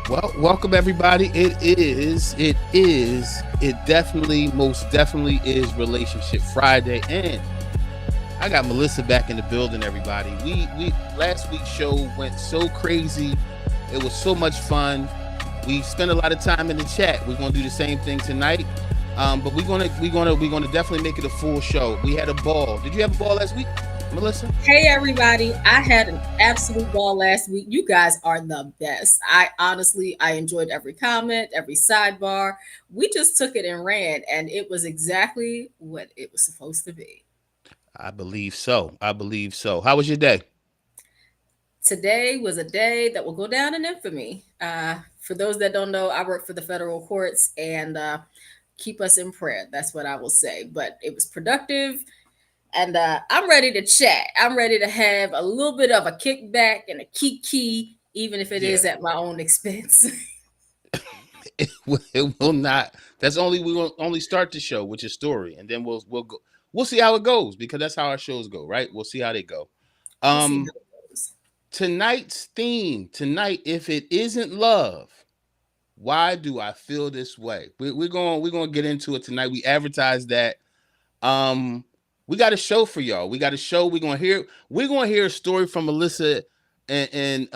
Well, welcome everybody. Most definitely is Relationship Friday, and I got Melissa back in the building. Everybody, we last week's show went so crazy. It was so much fun. We spent a lot of time in the chat. We're gonna do the same thing tonight, but we're gonna definitely make it a full show. We had a ball. Did you have a ball last week, Melissa? Hey everybody, I had an absolute ball last week. You guys are the best. I enjoyed every comment, every sidebar. We just took it and ran, and it was exactly what it was supposed to be. I believe so. I believe so. How was your day? Today was a day that will go down in infamy. For those that don't know, I work for the federal courts and keep us in prayer. That's what I will say. But it was productive, and I'm ready to chat. I'm ready to have a little bit of a kickback and a kiki, even if it Yeah. is at my own expense. It will not. That's only we will only start the show, which is story, and then we'll go. We'll see how it goes because that's how our shows go, right? We'll see how they go. We'll see Um, how it goes. tonight's theme tonight, if it isn't love, why do I feel this way? We're going to get into it tonight. We advertised that. Um, we got a show for y'all. We got a show. We're gonna hear a story from Melissa, and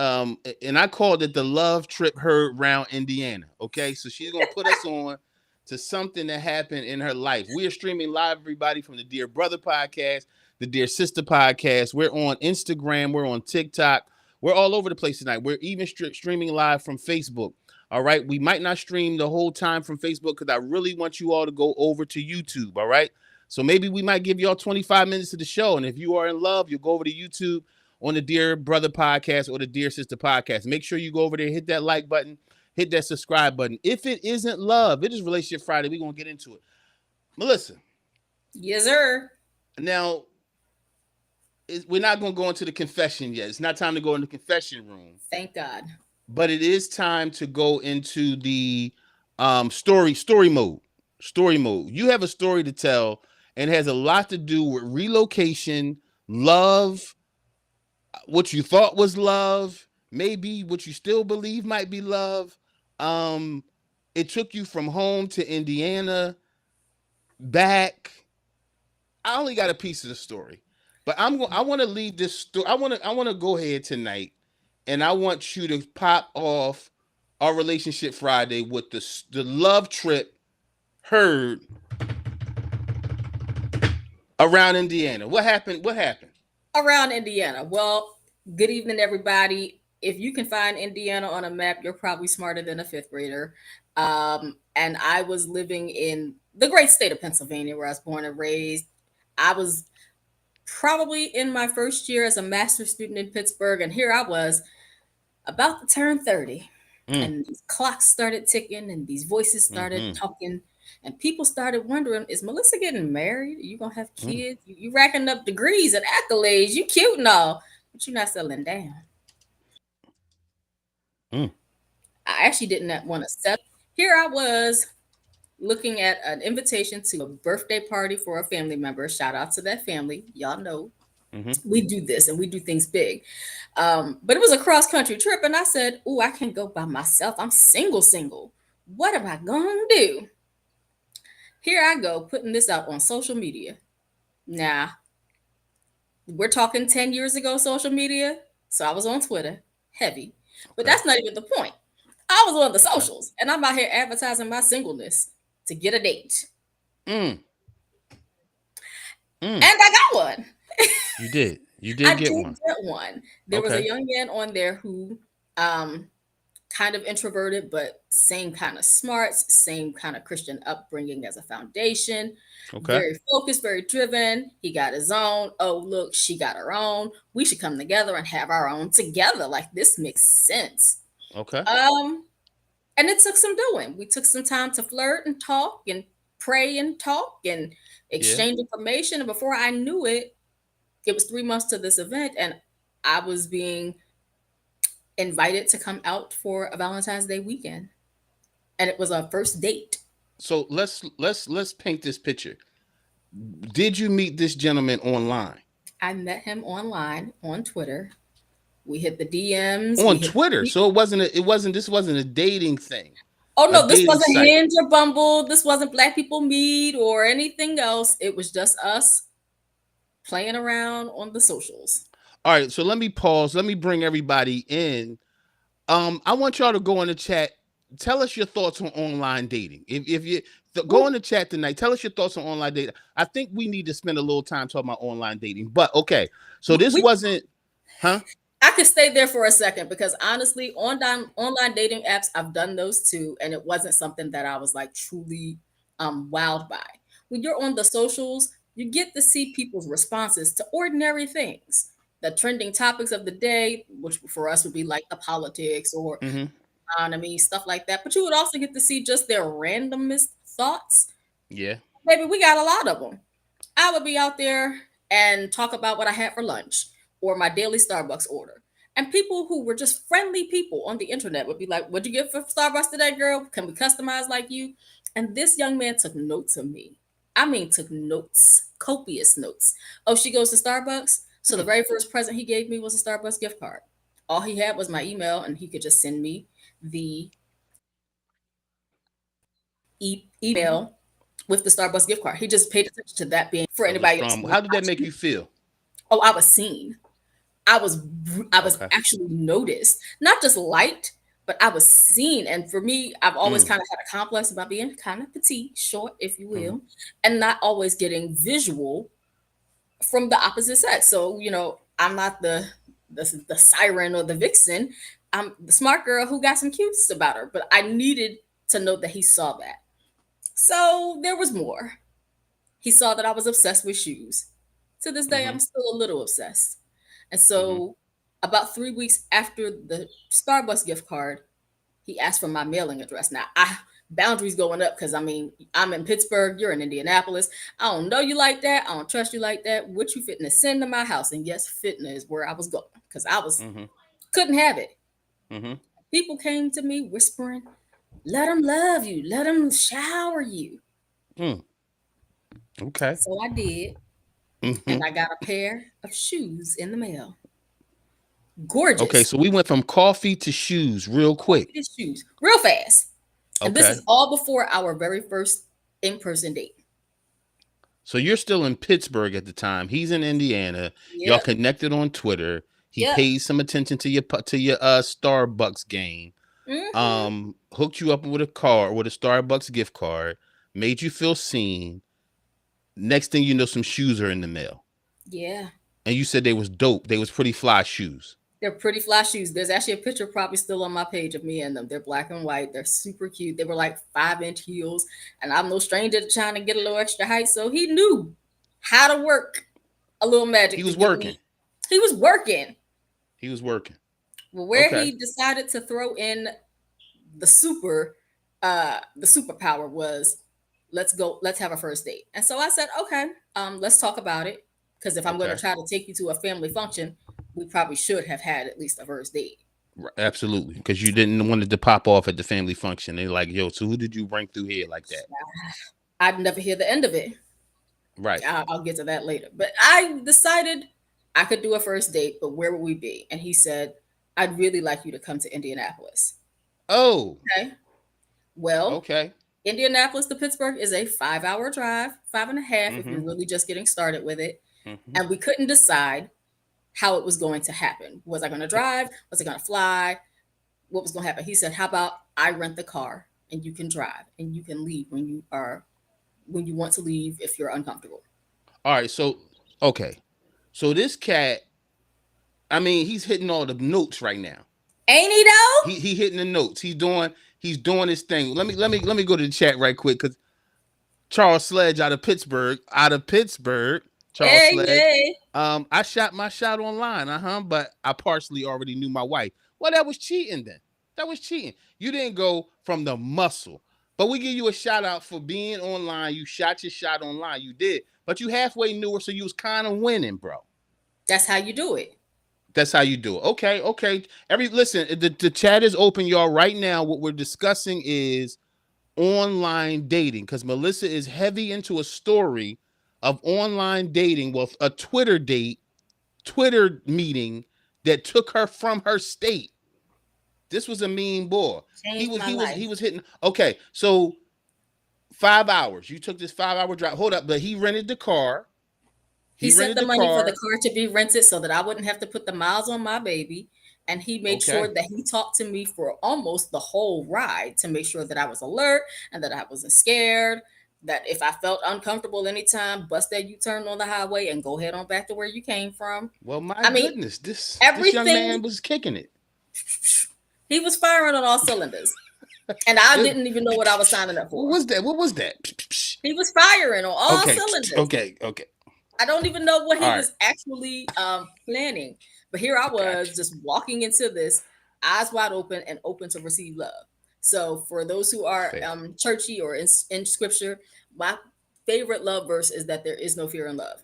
I called it the love trip heard round Indiana. Okay, so she's gonna put us on to something that happened in her life. We are streaming live, everybody, from the Dear Brother podcast, the Dear Sister podcast. We're on Instagram. We're on TikTok. We're all over the place tonight. We're even streaming live from Facebook. All right, we might not stream the whole time from Facebook because I really want you all to go over to YouTube. All right. So maybe we might give y'all 25 minutes of the show. And if you are in love, you'll go over to YouTube on the Dear Brother podcast or the Dear Sister podcast. Make sure you go over there, hit that like button, hit that subscribe button. If it isn't love, it is Relationship Friday. We're going to get into it. Melissa, Yes, sir. now we're not going to go into the confession yet. It's not time to go in the confession room, Thank God. but it is time to go into the story mode. Story mode. You have a story to tell, and it has a lot to do with relocation, love, what you thought was love, maybe what you still believe might be love. Um, it took you from home to Indiana, back. I only got a piece of the story, but I want to leave this story. I want to go ahead tonight, and I want you to pop off our Relationship Friday with the love trip heard around Indiana. What happened? What happened? Around Indiana. Well, good evening, everybody. If you can find Indiana on a map, you're probably smarter than a fifth grader. And I was living in the great state of Pennsylvania, where I was born and raised. I was probably in my first year as a master's student in Pittsburgh, and here I was about to turn 30. Mm, And these clocks started ticking, and these voices started mm-hmm, talking, and people started wondering, is Melissa getting married? Are you gonna have mm, kids? You racking up degrees and accolades, you cute and all, but you're not settling down. mm. I actually didn't want to settle. Here I was looking at an invitation to a birthday party for a family member. Shout out to that family. Y'all know Mm-hmm. we do this and we do things big. But it was a cross country trip, and I said, "Oh, I can't go by myself. I'm single, single. What am I gonna do?" Here I go putting this out on social media. Now, we're talking 10 years ago, social media. So I was on Twitter, heavy. But Okay. that's not even the point. I was on the Okay. socials, and I'm out here advertising my singleness to get a date. Mm, mm. And I got one. You did. You I did did get one. get one. There was a Okay. young man on there who um kind of introverted, but same kind of smarts, same kind of Christian upbringing as a foundation. Okay. Very focused, very driven. He got his own. Oh, look, she got her own. We should come together and have our own together. Like, this makes sense. Okay. Um, and it took some doing. We took some time to flirt and talk and pray and talk and Yeah. exchange information. And before I knew it, it was 3 months to this event, and I was being invited to come out for a Valentine's Day weekend, and it was our first date. So let's paint this picture. Did you meet this gentleman online? I met him online on Twitter. We hit the DMs. On We hit. Twitter. So this wasn't a dating thing, Oh a no, this dating wasn't site. Hinge or Bumble. This wasn't Black People Meet or anything else. It was just us playing around on the socials. All right, so let me pause. Let me bring everybody in. I want y'all to go in the chat. Tell us your thoughts on online dating. If you go in Woo. the chat tonight, tell us your thoughts on online dating. I think we need to spend a little time talking about online dating. But okay, so this We wasn't, huh? I could stay there for a second because honestly, online dating apps, I've done those too, and it wasn't something that I was like truly wowed by. When you're on the socials, you get to see people's responses to ordinary things, the trending topics of the day, which for us would be like the politics or Mm-hmm. economy, stuff like that. But you would also get to see just their randomest thoughts. Yeah. Maybe we got a lot of them. I would be out there and talk about what I had for lunch or my daily Starbucks order. And people who were just friendly people on the internet would be like, "What'd you get for Starbucks today, girl? Can we customize like you?" And this young man took notes of me. I mean, took notes, copious notes. Oh, she goes to Starbucks. So the Hmm. very first present he gave me was a Starbucks gift card. All he had was my email, and he could just send me the email with the Starbucks gift card. He just paid attention to that being for That was a anybody else strong. to How did that watch make you. you feel? Oh, I was seen. I was I was Okay. actually noticed, not just liked, but I was seen. And for me, I've always Mm. kind of had a complex about being kind of petite, short, if you Mm-hmm. will, and not always getting visual from the opposite sex. So I'm not the siren or the vixen. I'm the smart girl who got some cuteness about her, but I needed to know that he saw that. So there was more. He saw that I was obsessed with shoes. To this day, Mm-hmm. I'm still a little obsessed. And Mm-hmm. so, about 3 weeks after the Starbucks gift card, he asked for my mailing address. Now, I boundaries going up because I mean, I'm in Pittsburgh, you're in Indianapolis. I don't know you like that. I don't trust you like that. What you fitting to send to my house? And yes, fitting is where I was going because I was Mm-hmm. couldn't have it. Mm-hmm. People came to me whispering, "Let him love you. Let him shower you." Mm. Okay. So I did, and Mm-hmm. I got a pair of shoes in the mail. Okay, Gorgeous. so we went from coffee to shoes real quick. Coffee to shoes real fast. And this is Okay. all before our very first in person date. So you're still in Pittsburgh at the time. He's in Indiana. Y'all Yep. connected on Twitter. He Yep. paid some attention to your Starbucks game. Hmm. Hooked you up with a card, with a Starbucks gift card, made you feel seen. Next thing you know, some shoes are in the mail. Yeah. And you said they was dope. They was pretty fly shoes. They're pretty fly shoes. There's actually a picture probably still on my page of me and them. They're black and white. They're super cute. They were like 5-inch heels. And I'm no stranger to trying to get a little extra height. So he knew how to work a little He magic to was get working. me. He was working. He was working. Well, where Okay. he decided to throw in the the superpower was, let's have a first date. And so I said, okay, let's talk about it, because if I'm going to Okay. try to take you to a family function, we probably should have had at least a first date. Absolutely. Because you didn't want it to pop off at the family function. They're like, yo, so who did you bring through here like that? I'd never hear the end of it. Right. I'll get to that later, but I decided I could do a first date, but where would we be? And he said, "I'd really like you to come to Indianapolis." Oh, Okay, well, okay. Indianapolis to Pittsburgh is a 5-hour drive, 5.5 if you're Mm-hmm. really just getting started with it. Mm-hmm. And we couldn't decide how it was going to happen. Was I going to drive? Was I going to fly? What was going to happen? He said, "How about I rent the car and you can drive and you can leave when you want to leave if you're uncomfortable." All right. So, okay. So this cat, I mean, he's hitting all the notes right now. Ain't he though? He hitting the notes. He's doing his thing. Let me go to the chat right quick because Charles Sledge out of Pittsburgh, Charles Hey, Sledge. hey. I shot my shot online, but I partially already knew my wife. Well, that was cheating then. That was cheating. You didn't go from the muscle. But we give you a shout out for being online. You shot your shot online. You did. But you halfway knew her, so you was kind of winning, bro. That's how you do it. That's how you do it. Okay, okay. Listen, the chat is open, y'all. Right now, what we're discussing is online dating because Melissa is heavy into a story of online dating with a Twitter date, Twitter meeting that took her from her state. This was a mean boy. He Changed was my he was life. he was hitting. Okay, so 5 hours. You took this 5 hour drive. Hold up, but he rented the car. He He sent rented the the money for the car. car to be rented so that I wouldn't have to put the miles on my baby. And he made sure Okay. that he talked to me for almost the whole ride to make sure that I was alert and that I wasn't scared. That if I felt uncomfortable anytime, bust that U turn on the highway and go head on back to where you came from. Well, my I mean, goodness, this young everything, man was kicking it. he was firing on all cylinders. And I It- didn't even know what I was signing up what for. was that? What was that? He was firing on all Okay, cylinders. okay, okay. I don't even know what he All right, was actually planning. But here I got was just walking into this, eyes wide open and open to receive love. So for those who you. are Fair. churchy or in scripture, my favorite love verse is that there is no fear in love.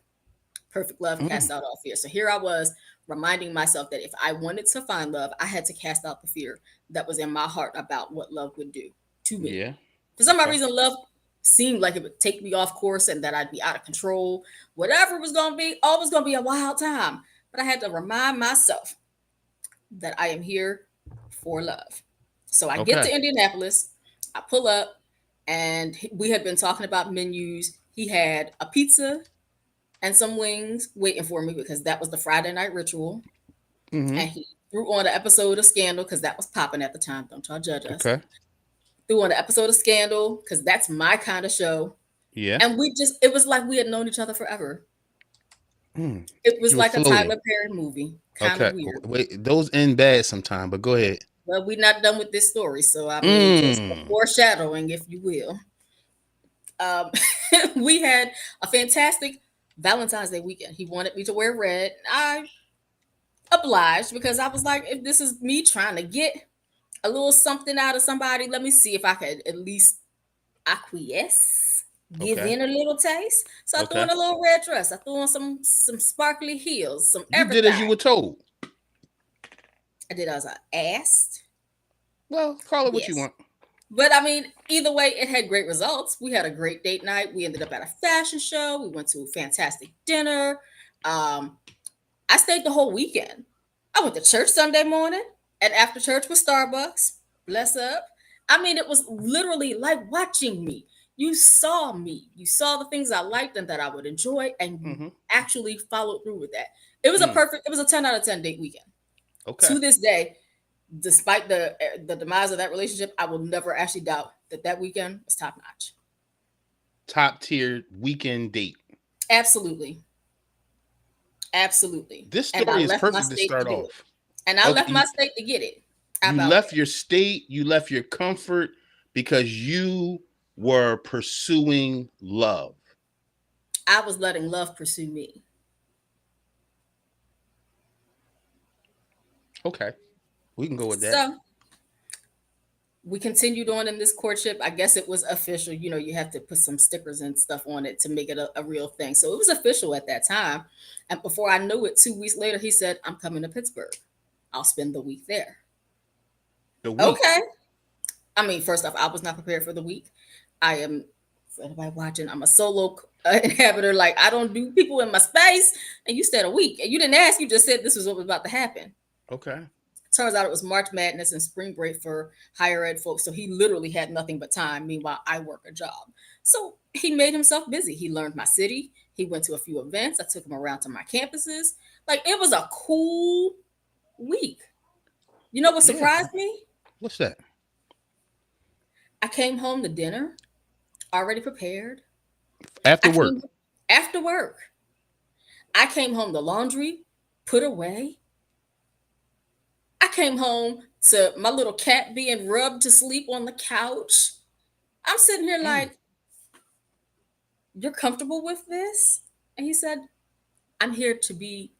Perfect love Mm, casts out all fear. So here I was reminding myself that if I wanted to find love, I had to cast out the fear that was in my heart about what love would do to me. yeah. For some odd Okay. reason, love seemed like it would take me off course and that I'd be out of control. Whatever it was going to be, always going to be a wild time. But I had to remind myself that I am here for love. So I get Okay. to Indianapolis, I pull up, and we had been talking about menus. He had a pizza and some wings waiting for me because that was the Friday night ritual. Mm-hmm. And he threw on an episode of Scandal because that was popping at the time. Don't y'all judge us. Okay. Threw on an episode of Scandal because that's my kind of show. Yeah. And it was like we had known each other forever. Mm. It was You were like a floating. Tyler Perry movie, kind of Okay. weird. Wait, those end bad sometime, but go ahead. Well, we're not done with this story. So, I mean, just a Mm. foreshadowing, if you will. Um, we had a fantastic Valentine's Day weekend. He wanted me to wear red. I obliged because I was like, if this is me trying to get a little something out of somebody, let me see if I could at least acquiesce, give Okay. in a little taste. So I threw Okay. on a little red dress. I threw on some sparkly heels, some You did as you everything. were told. I did as I asked. Well, call it what you Yes. want. But I mean, either way, it had great results. We had a great date night. We ended up at a fashion show. We went to a fantastic dinner. Um, I stayed the whole weekend. I went to church Sunday morning, and after church was Starbucks. Bless up. I mean, it was literally like watching me. You saw me. You saw the things I liked and that I would enjoy, and you Mm-hmm. actually followed through with that. It was a Mm. perfect. It was a 10 out of 10 date weekend. Okay. To this day, despite the demise of that relationship, I will never actually doubt that that weekend was top notch. Top tier weekend date. Absolutely, absolutely. This And I story is left my perfect to state to start do it. off. And I Okay, left my state to get it. How you about left that? your state, you left your comfort because you were pursuing love. I was letting love pursue me. Okay, we can go with that. So we continued on in this courtship. I guess it was official. You know, you have to put some stickers and stuff on it to make it a real thing. So it was official at that time. And before I knew it, 2 weeks later, he said, I'm coming to Pittsburgh. I'll spend the week there. The week. Okay. I mean, first off, I was not prepared for the week. I am, for anybody watching, I'm a solo inhabitor. Like, I don't do people in my space. And you said a week. And you didn't ask, you just said this was what was about to happen. Okay. Turns out it was March Madness and spring break for higher ed folks. So he literally had nothing but time. Meanwhile, I work a job. So he made himself busy. He learned my city. He went to a few events. I took him around to my campuses. Like, it was a cool week. You know what Yeah. surprised me? What's that? I came home to dinner already prepared. After I work. came after work. I came home to laundry put away. I came home to my little cat being rubbed to sleep on the couch. I'm sitting here Mm. like, you're comfortable with this? And he said, I'm here to be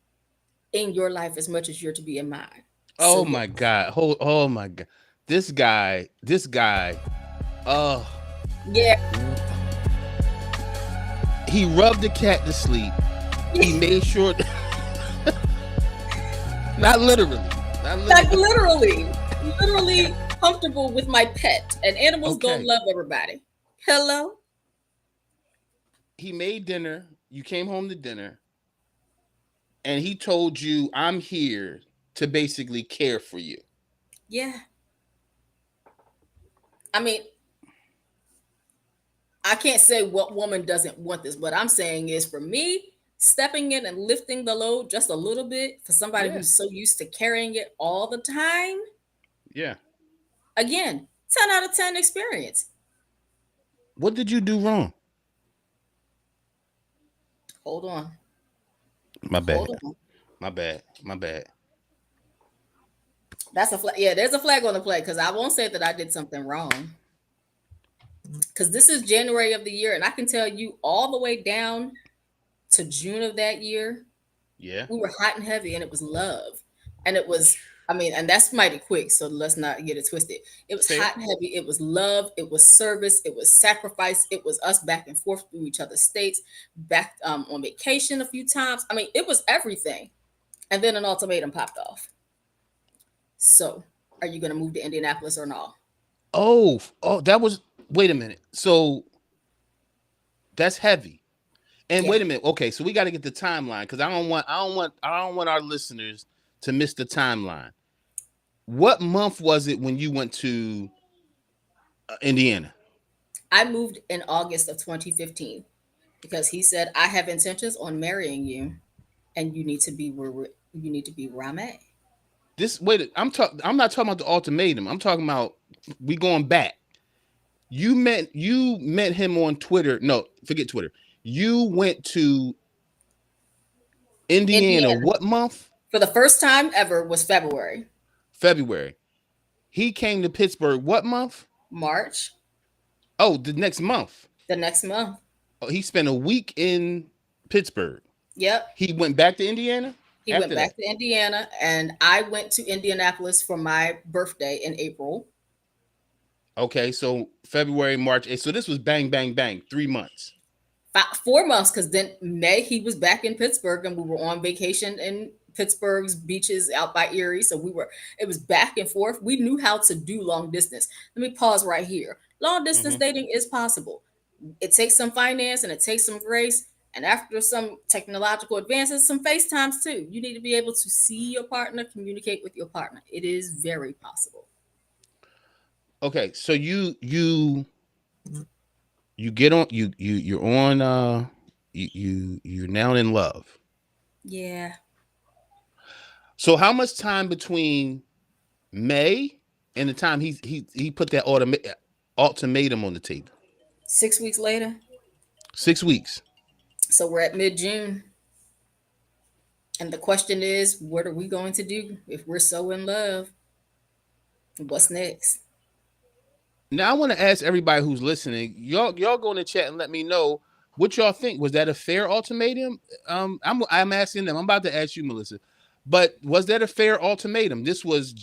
in your life as much as you're to be in mine. So Oh yeah. my god. Oh my god. This guy. Uh, Yeah. he rubbed the cat to sleep. He made sure. Not literally. Not Like literally. literally comfortable with my pet. And animals don't Okay. love everybody. Hello? He made dinner. You came home to dinner, and he told you, "I'm here to basically care for you. Yeah. I mean, I can't say what woman doesn't want this. What I'm saying is for me, stepping in and lifting the load just a little bit for somebody Yeah. who's so used to carrying it all the time, Yeah. again, 10 out of 10 experience. What did you do wrong? Hold on. My Hold bad. on. My bad. My bad. That's a flag. Yeah, there's a flag on the play because I won't say that I did something wrong. Because this is January of the year, and I can tell you all the way down to June of that year, Yeah. we were hot and heavy, and it was love. And it was, I mean, and that's mighty quick, so let's not get it twisted. It was Fair. hot and heavy. It was love. It was service. It was sacrifice. It was us back and forth through each other's states, back on vacation a few times. I mean, it was everything. And then an ultimatum popped off. So, are you going to move to Indianapolis or not? Oh, that was. Wait a minute. So that's heavy. And Yeah, wait a minute. Okay, so we got to get the timeline because I don't want our listeners to miss the timeline. What month was it when you went to Indiana? I moved in August of 2015 because he said I have intentions on marrying you, and you need to be where I'm at. This wait. I'm not talking about the ultimatum. I'm talking about we going back. You met him on Twitter. No, forget Twitter. You went to Indiana. Indiana What month? for the first time ever was February, February. He came to Pittsburgh. What month? March, Oh, the next month. the next month. Oh, he spent a week in Pittsburgh. Yep, He went back to Indiana he went after back that. to Indiana, and I went to Indianapolis for my birthday in April. Okay, so February, March. So this was bang, bang, bang. 3 months. 4 months because then May he was back in Pittsburgh and we were on vacation in Pittsburgh's beaches out by Erie. So it was back and forth. We knew how to do long distance. Let me pause right here. Long distance Hmm. dating is possible. It takes some finance and it takes some grace. And after some technological advances, some FaceTimes too. You need to be able to see your partner, communicate with your partner. It is very possible. Okay, so you get on you're on you're now in love. Yeah. So how much time between May and the time he put that ultimatum on the table? 6 weeks later. 6 weeks. So we're at mid June. And the question is, what are we going to do if we're so in love? What's next? Now I want to ask everybody who's listening, y'all go in the chat and let me know what y'all think. Was that a fair ultimatum? I'm asking them. I'm about to ask you, Melissa. But was that a fair ultimatum? This was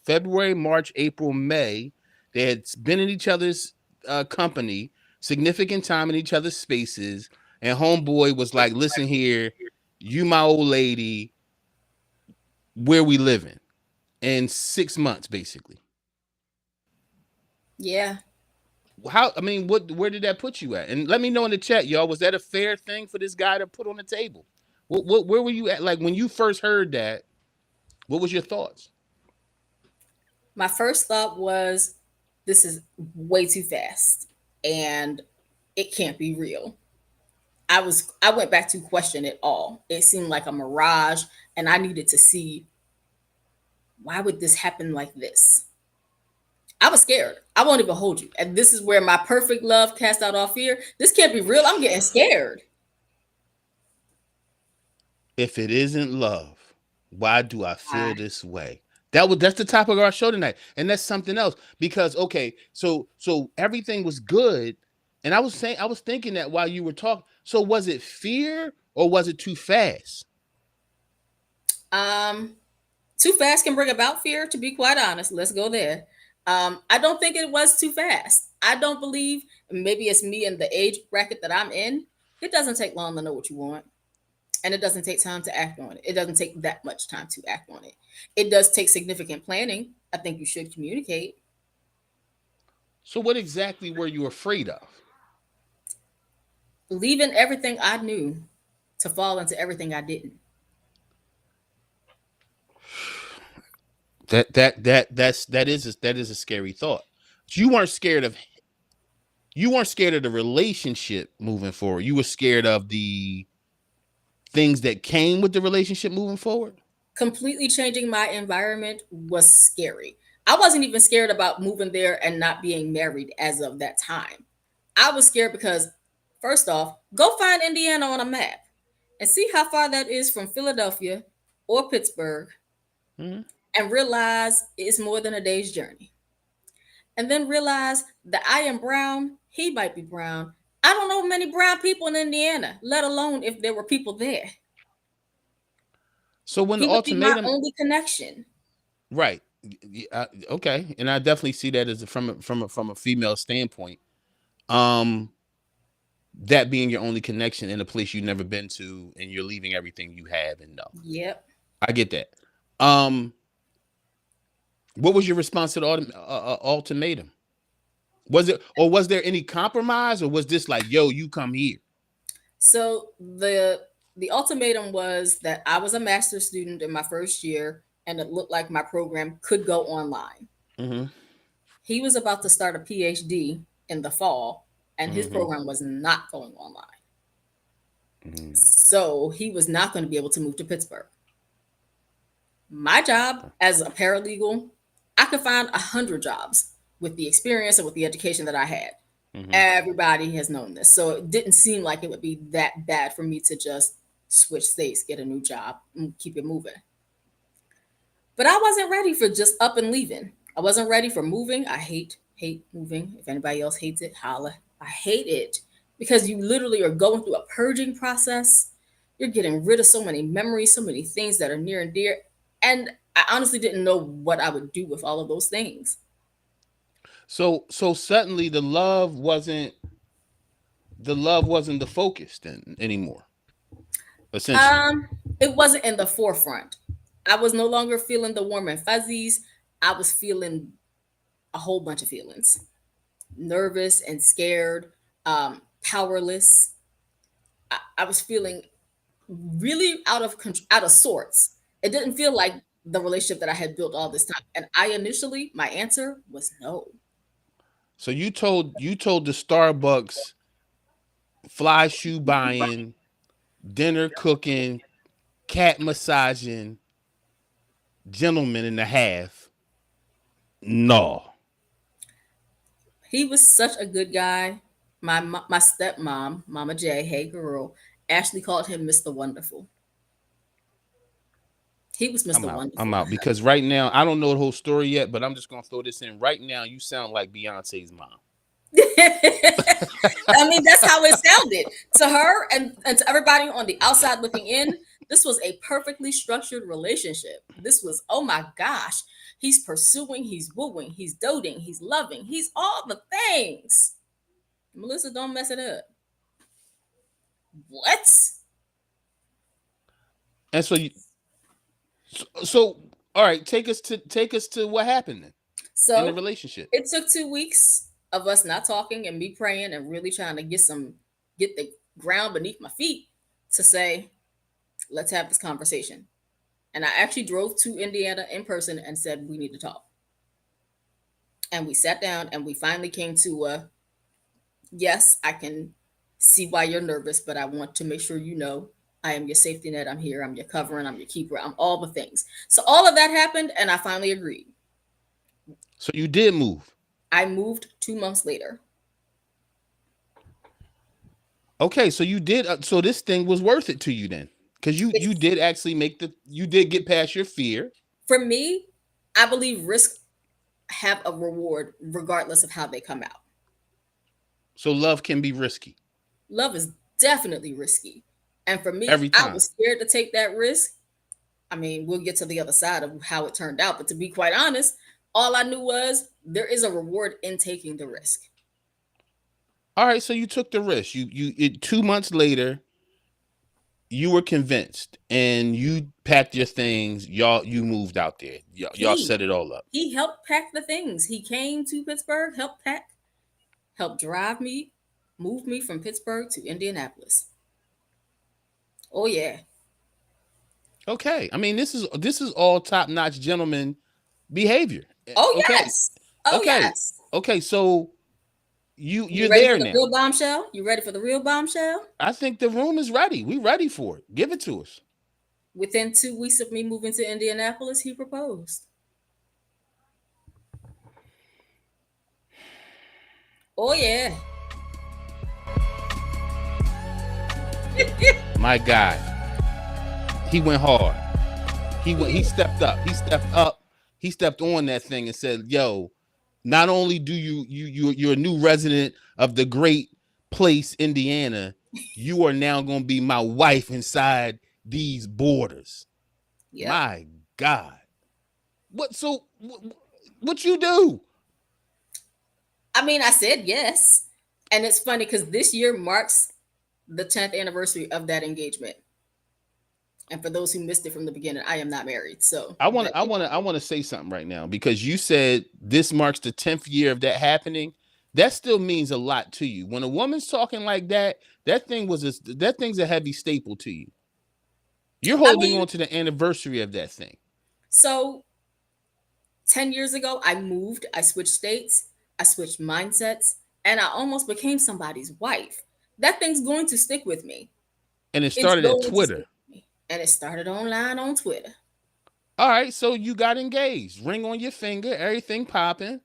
February, March, April, May. They had been in each other's company, significant time in each other's spaces, and homeboy was like, "Listen here, you my old lady, where we living?" In 6 months, basically. Yeah. How? I mean, what? Where did that put you at? And let me know in the chat, y'all. Was that a fair thing for this guy to put on the table? Where were you at? Like when you first heard that, what was your thoughts? My first thought was, this is way too fast and it can't be real. I went back to question it all. It seemed like a mirage and I needed to see, why would this happen like this? I was scared. I won't even hold you. And this is where my perfect love cast out all fear. This can't be real. I'm getting scared. If it isn't love, why do I feel Why? this way? That's the topic of our show tonight, and that's something else because okay, so everything was good, and I was thinking that while you were talking. So was it fear or was it too fast? Um, Too fast can bring about fear, to be quite honest. Let's go there. I don't think it was too fast. I don't believe, maybe it's me and the age bracket that I'm in. It doesn't take long to know what you want, and it doesn't take time to act on it. It doesn't take that much time to act on it. It does take significant planning. I think you should communicate. So what exactly were you afraid of? Leaving everything I knew to fall into everything I didn't. That is a scary thought. You weren't scared of the relationship moving forward. You were scared of the things that came with the relationship moving forward. Completely changing my environment was scary. I wasn't even scared about moving there and not being married as of that time. I was scared because, first off, go find Indiana on a map and see how far that is from Philadelphia or Pittsburgh Mm-hmm. and realize it's more than a day's journey. And then realize that I am brown, he might be brown. I don't know many brown people in Indiana, let alone if there were people there. So when the He would be my ultimatum, only connection. right? Okay, and I definitely see that as from a female standpoint. Um, that being your only connection in a place you've never been to, and you're leaving everything you have and know. Yep. I get that. Um, what was your response to the ultimatum? Was it, or was there any compromise, or was this like, yo, you come here? So the ultimatum was that I was a master's student in my first year and it looked like my program could go online. Mm-hmm. He was about to start a PhD in the fall and his Mm-hmm. program was not going online. Mm-hmm. So he was not going to be able to move to Pittsburgh. My job as a paralegal, I could find 100 jobs with the experience and with the education that I had. Mm-hmm. Everybody has known this. So it didn't seem like it would be that bad for me to just switch states, get a new job, and keep it moving. But I wasn't ready for just up and leaving. I wasn't ready for moving. I hate moving. If anybody else hates it, holla. I hate it because you literally are going through a purging process. You're getting rid of so many memories, so many things that are near and dear. And I honestly didn't know what I would do with all of those things. So suddenly the love wasn't the focus then anymore. Essentially. Um, it wasn't in the forefront. I was no longer feeling the warm and fuzzies. I was feeling a whole bunch of feelings: nervous and scared, powerless. I was feeling really out of sorts. It didn't feel like the relationship that I had built all this time. And I initially, my answer was no. So you told the Starbucks fly shoe buying, dinner cooking, cat massaging gentleman and a half. No. He was such a good guy. My stepmom, Mama J, hey girl, Ashley called him Mr. Wonderful. He was I'm Mr. out. I'm Wonderful. out because right now I don't know the whole story yet, but I'm just gonna throw this in. Right now, you sound like Beyonce's mom. I mean, that's how it sounded to her and to everybody on the outside looking in. This was a perfectly structured relationship. This was, oh my gosh, he's pursuing, he's wooing, he's doting, he's loving, he's all the things. Melissa, don't mess it up. What? And so all right, take us to what happened then in the So relationship. it took 2 weeks of us not talking and me praying and really trying to get the ground beneath my feet to say, let's have this conversation. And I actually drove to Indiana in person and said, we need to talk. And we sat down and we finally came to yes, I can see why you're nervous, but I want to make sure you know I am your safety net. I'm here. I'm your covering. I'm your keeper. I'm all the things. So all of that happened and I finally agreed. So you did move. I moved 2 months later. Okay, so you did. So this thing was worth it to you then, because you It's did actually you did get past your fear. for me, I believe risks have a reward regardless of how they come out. So love can be risky Love is definitely risky. And for me, every I time. was scared to take that risk. I mean, we'll get to the other side of how it turned out. But to be quite honest, all I knew was there is a reward in taking the risk. All right, so you took the risk. 2 months later, you were convinced, and you packed your things. You moved out there. Y'all He set it all up. he helped pack the things. He came to Pittsburgh, helped pack, helped drive me, move me from Pittsburgh to Indianapolis. Oh yeah. Okay, I mean this is all top notch gentleman behavior. Oh Okay, yes. Oh okay, yes. okay. So You you're ready for there the now. real bombshell? You ready for the real bombshell? I think the room is ready. We ready for it. Give it to us. Within 2 weeks of me moving to Indianapolis, he proposed. Oh yeah. My guy, he went hard. He went. He stepped up. He stepped up. He stepped on that thing and said, "Yo, not only do you're a new resident of the great place, Indiana, you are now going to be my wife inside these borders." Yep. My God, what? So what you do? I mean, I said yes. And it's funny because this year marks the 10th anniversary of that engagement. And for those who missed it from the beginning, I am not married. So, but I want to say something right now because you said this marks the 10th year of that happening. That still means a lot to you. When a woman's talking like that, that thing's a heavy staple to you. You're I holding mean, on to the anniversary of that thing. so 10 years ago, I moved, I switched states, I switched mindsets, and I almost became somebody's wife. That thing's going to stick with me. And it It's started at going to Twitter. stick with me. And it started online on Twitter. All right, so you got engaged, ring on your finger, everything popping.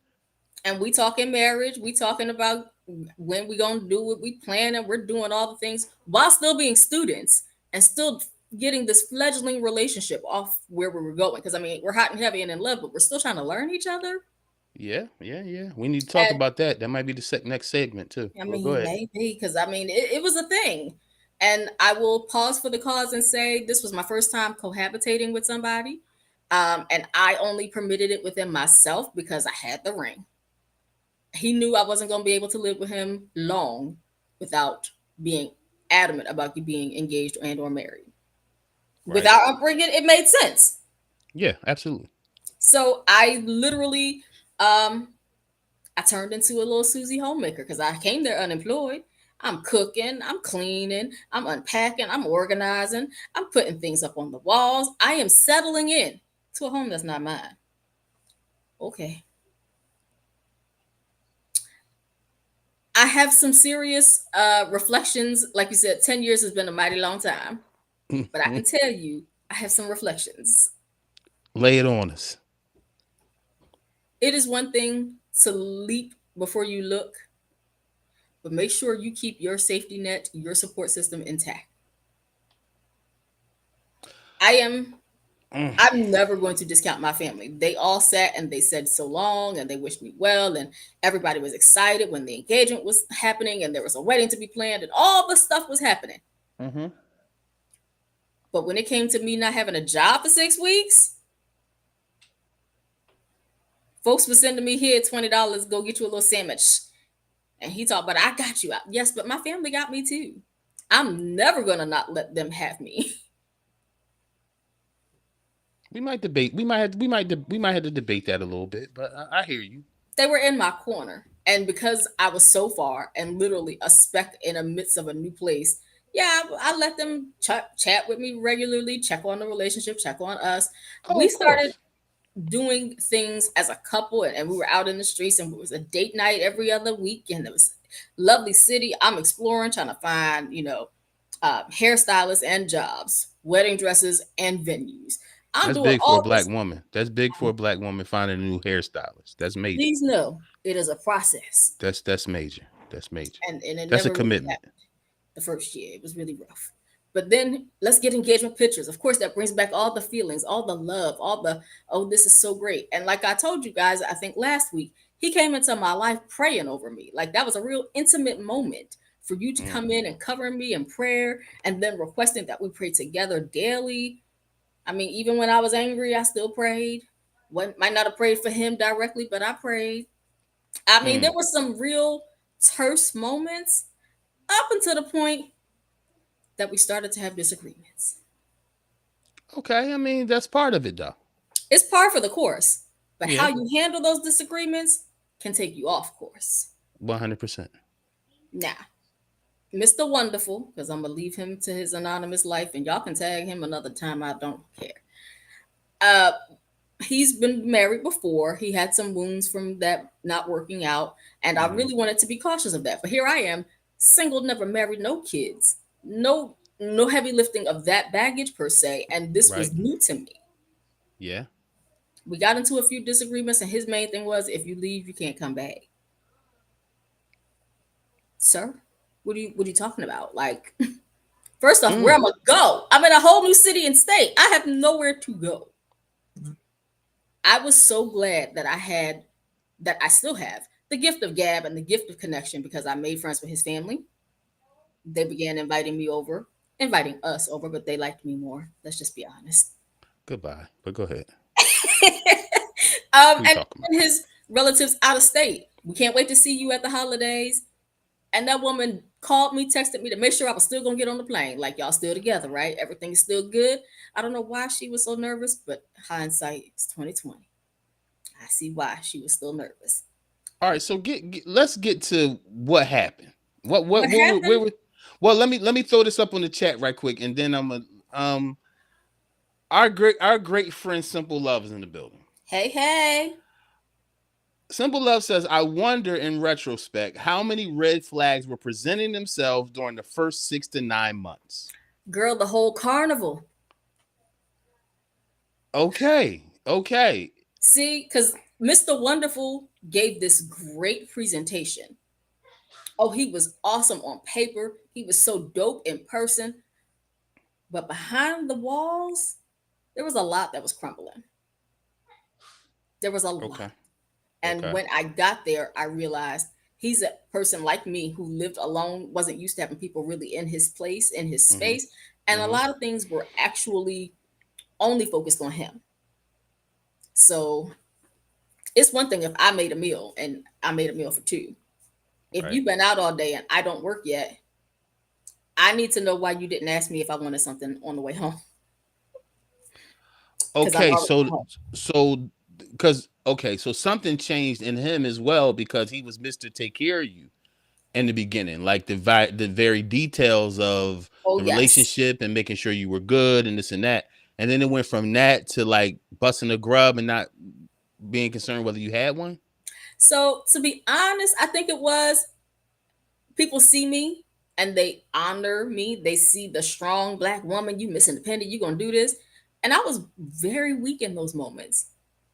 And we talking marriage, we talking about when we gonna do what we plan, and we're doing all the things while still being students and still getting this fledgling relationship off where we were going. Because I mean, we're hot and heavy and in love, but we're still trying to learn each other. Yeah, yeah, yeah. We need to talk And about that. That might be the next segment too. I Go mean, ahead. maybe because I mean, it was a thing. And I will pause for the cause and say this was my first time cohabitating with somebody. And I only permitted it within myself because I had the ring. He knew I wasn't going to be able to live with him long without being adamant about you being engaged and or married. With Right. our upbringing, it made sense. Yeah, absolutely. So I literally, um, I turned into a little Susie homemaker because I came there unemployed. I'm cooking, I'm cleaning, I'm unpacking, I'm organizing, I'm putting things up on the walls. I am settling in to a home that's not mine. Okay. I have some serious reflections. Like you said, 10 years has been a mighty long time. But I can tell you, I have some reflections. Lay it on us. It is one thing to leap before you look, but make sure you keep your safety net, your support system intact. I am Mm. I'm never going to discount my family. They all sat and they said so long and they wished me well, and everybody was excited when the engagement was happening and there was a wedding to be planned and all the stuff was happening. Mm-hmm. But when it came to me not having a job for 6 weeks, folks were sending me here $20, go get you a little sandwich. And he talked, but I got you out. Yes, but my family got me too. I'm never gonna not let them have me. We might debate. We might have to debate that a little bit, but I hear you. They were in my corner. And because I was so far and literally a speck in the midst of a new place, yeah, I let them chat with me regularly, check on the relationship, check on us. Oh, We of started course. doing things as a couple, and we were out in the streets, and it was a date night every other week, and it was lovely city. I'm exploring, trying to find, hairstylists and jobs, wedding dresses and venues. I'm That's doing big for a all black this. woman. That's big for a black woman finding a new hairstylist. That's major. Please know it is a process, That's major. That's major. and it That's a never really commitment. happened the first year. It was really rough. But then let's get engagement pictures. Of course, that brings back all the feelings, all the love, all the, oh, this is so great. And like I told you guys, I think last week, he came into my life praying over me. Like that was a real intimate moment for you to Mm. come in and cover me in prayer and then requesting that we pray together daily. I mean, even when I was angry, I still prayed. Might not have prayed for him directly, but I prayed. I mean, there Mm. were some real terse moments up until the point that we started to have disagreements. Okay, I mean that's part of it though. It's par for the course, but how Yeah, you handle those disagreements can take you off course. 100%. Now, Mr. Wonderful, because I'm gonna leave him to his anonymous life, and y'all can tag him another time. I don't care. Uh, he's been married before. He had some wounds from that not working out, and I Mm-hmm. really wanted to be cautious of that. But here I am, single, never married, no kids, no heavy lifting of that baggage per se, and this Right. was new to me. Yeah. We got into a few disagreements, and his main thing was, if you leave, you can't come back. Sir, what are you talking about? Like, first off, where Mm. I'm gonna go? I'm in a whole new city and state. I have nowhere to go. I was so glad that I still have the gift of gab and the gift of connection because I made friends with his family. They began inviting me over, inviting us over, but they liked me more. Let's just be honest. Goodbye. But go ahead. Who you And talking about? his relatives out of state. We can't wait to see you at the holidays. And that woman called me, texted me to make sure I was still gonna get on the plane. Like, y'all still together, right? Everything's still good. I don't know why she was so nervous, but hindsight is 2020. I see why she was still nervous. All right. So let's get to what happened. What Where happened? were well, let me throw this up on the chat right quick, and then I'm a our great friend Simple Love is in the building. Hey, hey. Simple Love says, I wonder in retrospect how many red flags were presenting themselves during the first 6 to 9 months. Girl, the whole carnival. Okay. Okay. See, because Mr. Wonderful gave this great presentation. Oh, he was awesome on paper. He was so dope in person. But behind the walls, there was a lot that was crumbling. There was a lot. Okay. And Okay. when I got there, I realized he's a person like me who lived alone, wasn't used to having people really in his place, in his Mm-hmm. space. And a Mm-hmm. lot of things were actually only focused on him. So it's one thing if I made a meal and I made a meal for two. If Right. you've been out all day and I don't work yet, I need to know why you didn't ask me if I wanted something on the way home because I'm Okay. already So home. so so something changed in him as well because he was Mr. Take Care of You in the beginning, like the very details of Oh the yes. relationship and making sure you were good and this and that. And then it went from that to like busting a grub and not being concerned whether you had one. So to be honest, I think it was people see me and they honor me. They see the strong black woman. You Miss Independent. You gonna do this, and I was very weak in those moments.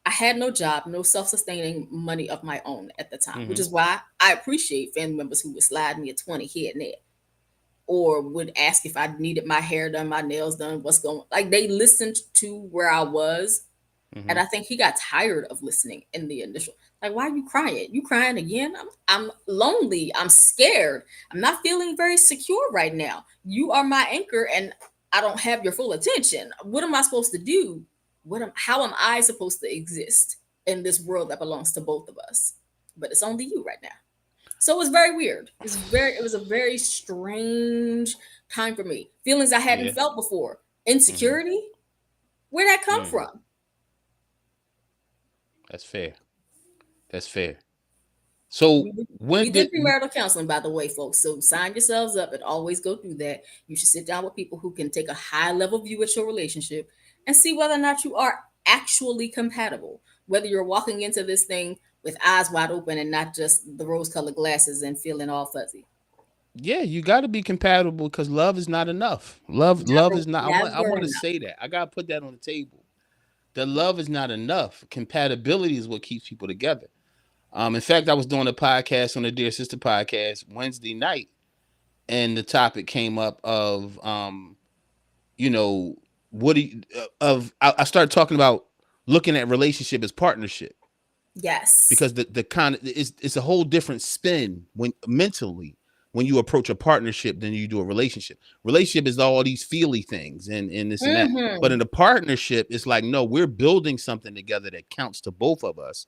I had no job, no self-sustaining money of my own at the time, which Mm-hmm. is why I appreciate family members who would slide me a 20 here and there, or would ask if I needed my hair done, my nails done, what's going. Like they listened to where I was, Mm-hmm. and I think he got tired of listening in the initial. Like, why are you crying? You crying again? I'm lonely. I'm scared. I'm not feeling very secure right now. You are my anchor, and I don't have your full attention. What am I supposed to do? How am I supposed to exist in this world that belongs to both of us? But it's only you right now. So it was very weird. It was a very strange time for me. Feelings I hadn't Yeah. felt before. Mm-hmm. Insecurity. Where'd that come Mm. from? That's fair. That's fair. So We when did did premarital counseling, by the way, folks. So sign yourselves up and always go through that. You should sit down with people who can take a high level view at your relationship and see whether or not you are actually compatible. Whether you're walking into this thing with eyes wide open and not just the rose colored glasses and feeling all fuzzy. yeah, you got to be compatible because love is not enough. Love is not. I want Never to enough. say that. I got to put that on the table. That love is not enough. Compatibility is what keeps people together. In fact, I was doing a podcast on the Dear Sister podcast Wednesday night, and the topic came up of, you know, what do you, I started talking about looking at relationship as partnership Yes. because the kind of it's a whole different spin when mentally when you approach a partnership than you do a relationship. Relationship is all these feely things and this and that, but Mm-hmm. in a partnership, it's like no, we're building something together that counts to both of us.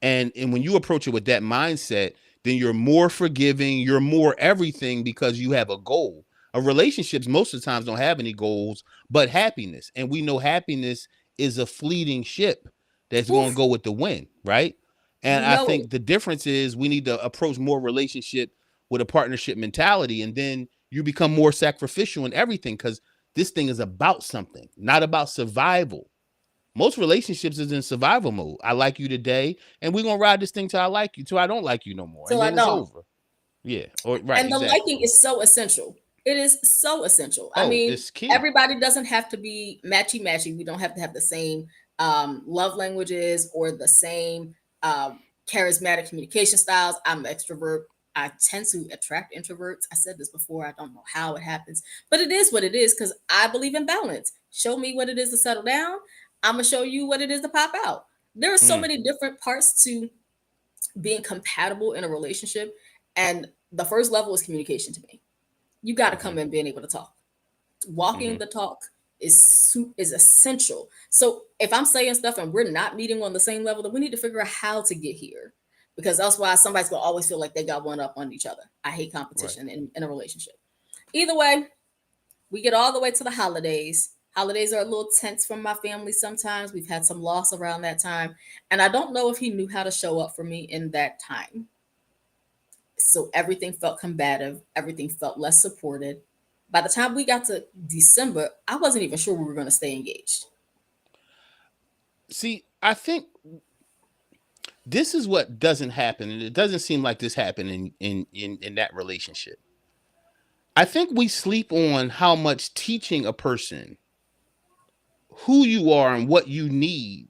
And when you approach it with that mindset, then you're more forgiving, you're more everything because you have a goal. A relationships most of the times don't have any goals but happiness, and we know happiness is a fleeting ship that's going to Oof, go with the wind, right? And you I know it. think the difference is we need to approach more relationship with a partnership mentality, and then you become more sacrificial in everything because this thing is about something, not about survival. Most relationships is in survival mode. I like you today, and we're gonna ride this thing till I like you, till I don't like you no more, So and I then it's don't. over. Yeah. Or right, And the exactly. liking is so essential. It is so essential. I Oh, mean, it's key. everybody doesn't have to be matchy matchy. We don't have to have the same love languages or the same charismatic communication styles. I'm an extrovert. I tend to attract introverts. I said this before. I don't know how it happens, but it is what it is because I believe in balance. Show me what it is to settle down. I'm gonna show you what it is to pop out. There are so Mm, many different parts to being compatible in a relationship, and the first level is communication to me. You got to mm-hmm, come in being able to talk. Walking mm-hmm, the talk is essential. So if I'm saying stuff and we're not meeting on the same level, then we need to figure out how to get here, because that's why somebody's gonna always feel like they got one up on each other. I hate right. competition in a relationship. Either way, we get all the way to the holidays. Holidays are a little tense from my family sometimes. We've had some loss around that time. And I don't know if he knew how to show up for me in that time. So everything felt combative, everything felt less supported. By the time we got to December, I wasn't even sure we were going to stay engaged. See, I think this is what doesn't happen, and it doesn't seem like this happened in that relationship. I think we sleep on how much teaching a person who you are and what you need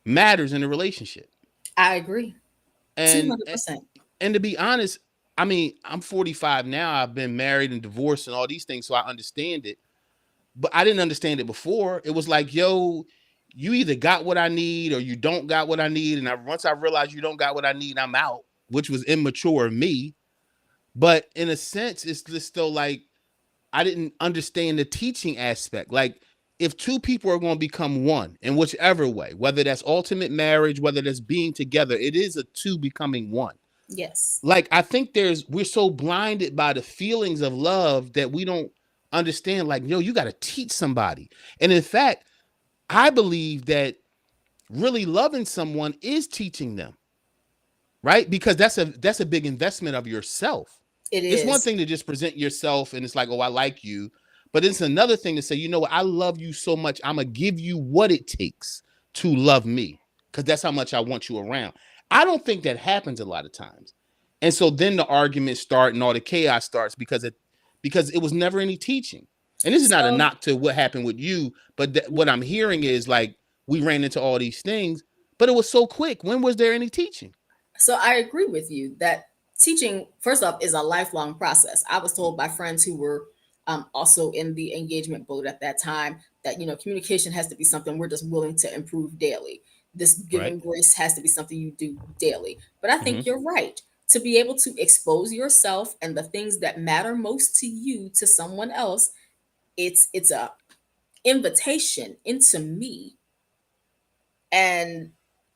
matters in a relationship. I agree. And 200%. and to be honest, I mean, I'm 45 now. I've been married and divorced and all these things, so I understand it. But I didn't understand it before. It was like, yo, you either got what I need or you don't got what I need. And once I realized you don't got what I need, I'm out, which was immature of me. But in a sense, it's just still like I didn't understand the teaching aspect. Like, if two people are going to become one in whichever way, whether that's ultimate marriage, whether that's being together, it is a two becoming one. Yes. Like, I think we're so blinded by the feelings of love that we don't understand, like, yo, you got to teach somebody. And in fact, I believe that really loving someone is teaching them, right? Because that's a big investment of yourself. It It's one is. thing to just present yourself and it's like, oh, I like you. But it's another thing to say, you know what, I love you so much, I'm gonna give you what it takes to love me. Because that's how much I want you around. I don't think that happens a lot of times. And so then the arguments start and all the chaos starts because it was never any teaching. And this is not a So knock to what happened with you, but what I'm hearing is like we ran into all these things, but it was so quick. When was there any teaching? So I agree with you that teaching, first off, is a lifelong process. I was told by friends who were also in the engagement boat at that time that communication has to be something we're just willing to improve daily. This Right. giving grace has to be something you do daily. But I think Mm-hmm. you're right. To be able to expose yourself and the things that matter most to you to someone else, it's a invitation into me. And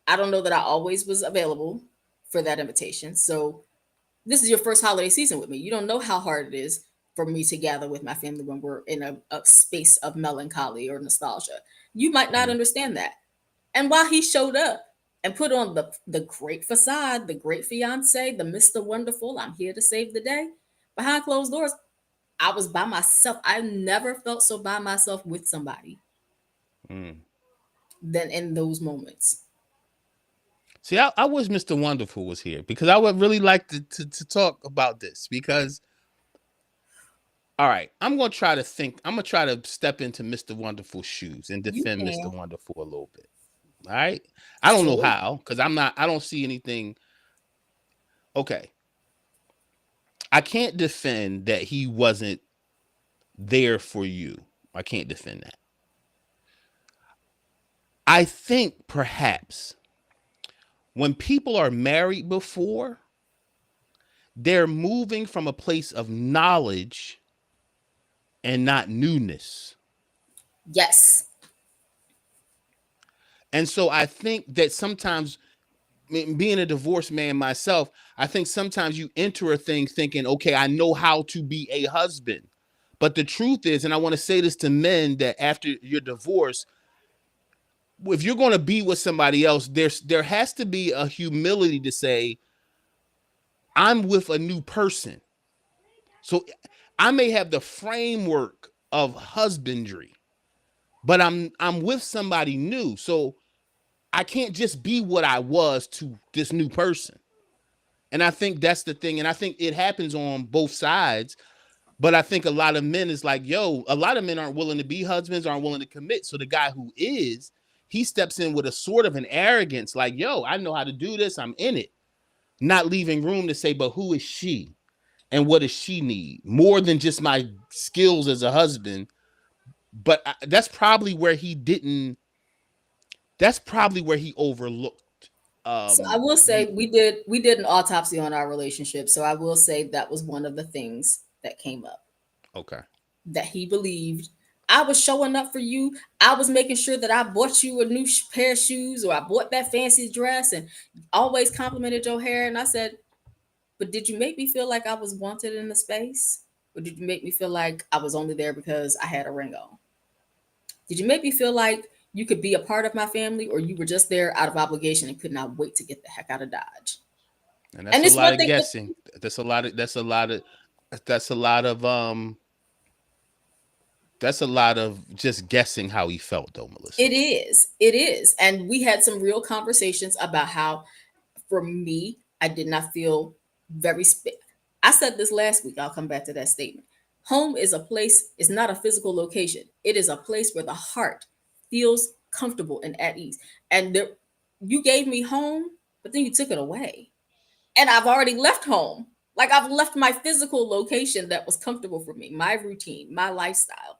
I don't know that I always was available for that invitation. So this is your first holiday season with me. You don't know how hard it is for me to gather with my family when we're in a space of melancholy or nostalgia. You might not Mm-hmm. understand that. And while he showed up and put on the great facade, the great fiance, the Mr. Wonderful, I'm here to save the day, behind closed doors, I was by myself. I never felt so by myself with somebody Mm. than in those moments. See, I wish Mr. Wonderful was here because I would really like to talk about this. Because, all right, I'm going to try to step into Mr. Wonderful's shoes and You defend Mr. can. Wonderful a little bit. All right. I don't know Sure. how because I don't see anything. Okay. I can't defend that he wasn't there for you. I can't defend that. I think perhaps when people are married before, they're moving from a place of knowledge and not newness. Yes. And so I think that sometimes, being a divorced man myself, I think sometimes you enter a thing thinking, okay, I know how to be a husband. But the truth is, and I want to say this to men, that after your divorce, if you're going to be with somebody else, there has to be a humility to say, I'm with a new person. So I may have the framework of husbandry, but I'm with somebody new. So I can't just be what I was to this new person. And I think that's the thing. And I think it happens on both sides. But I think a lot of men is like, yo, a lot of men aren't willing to be husbands, aren't willing to commit. So the guy who is, he steps in with a sort of an arrogance, like, yo, I know how to do this. I'm in it. Not leaving room to say, but who is she? And what does she need? More than just my skills as a husband. But that's probably where he didn't, that's probably where he overlooked. So I will say The we did an autopsy on our relationship. So I will say that was one of the things that came up, Okay. that he believed I was showing up for you. I was making sure that I bought you a new pair of shoes, or I bought that fancy dress and always complimented your hair. And I said, but did you make me feel like I was wanted in the space? Or did you make me feel like I was only there because I had a ring on? Did you make me feel like you could be a part of my family, or you were just there out of obligation and could not wait to get the heck out of Dodge? And that's And a this lot one of thing, guessing. That's a lot of that's a lot of just guessing how he felt though, Melissa. it is. It is. And we had some real conversations about how, for me, I did not feel very. I said this last week. I'll come back to that statement. Home is a place, it's not a physical location. It is a place where the heart feels comfortable and at ease. And there, you gave me home, but then you took it away. And I've already left home. Like, I've left my physical location that was comfortable for me, my routine, my lifestyle.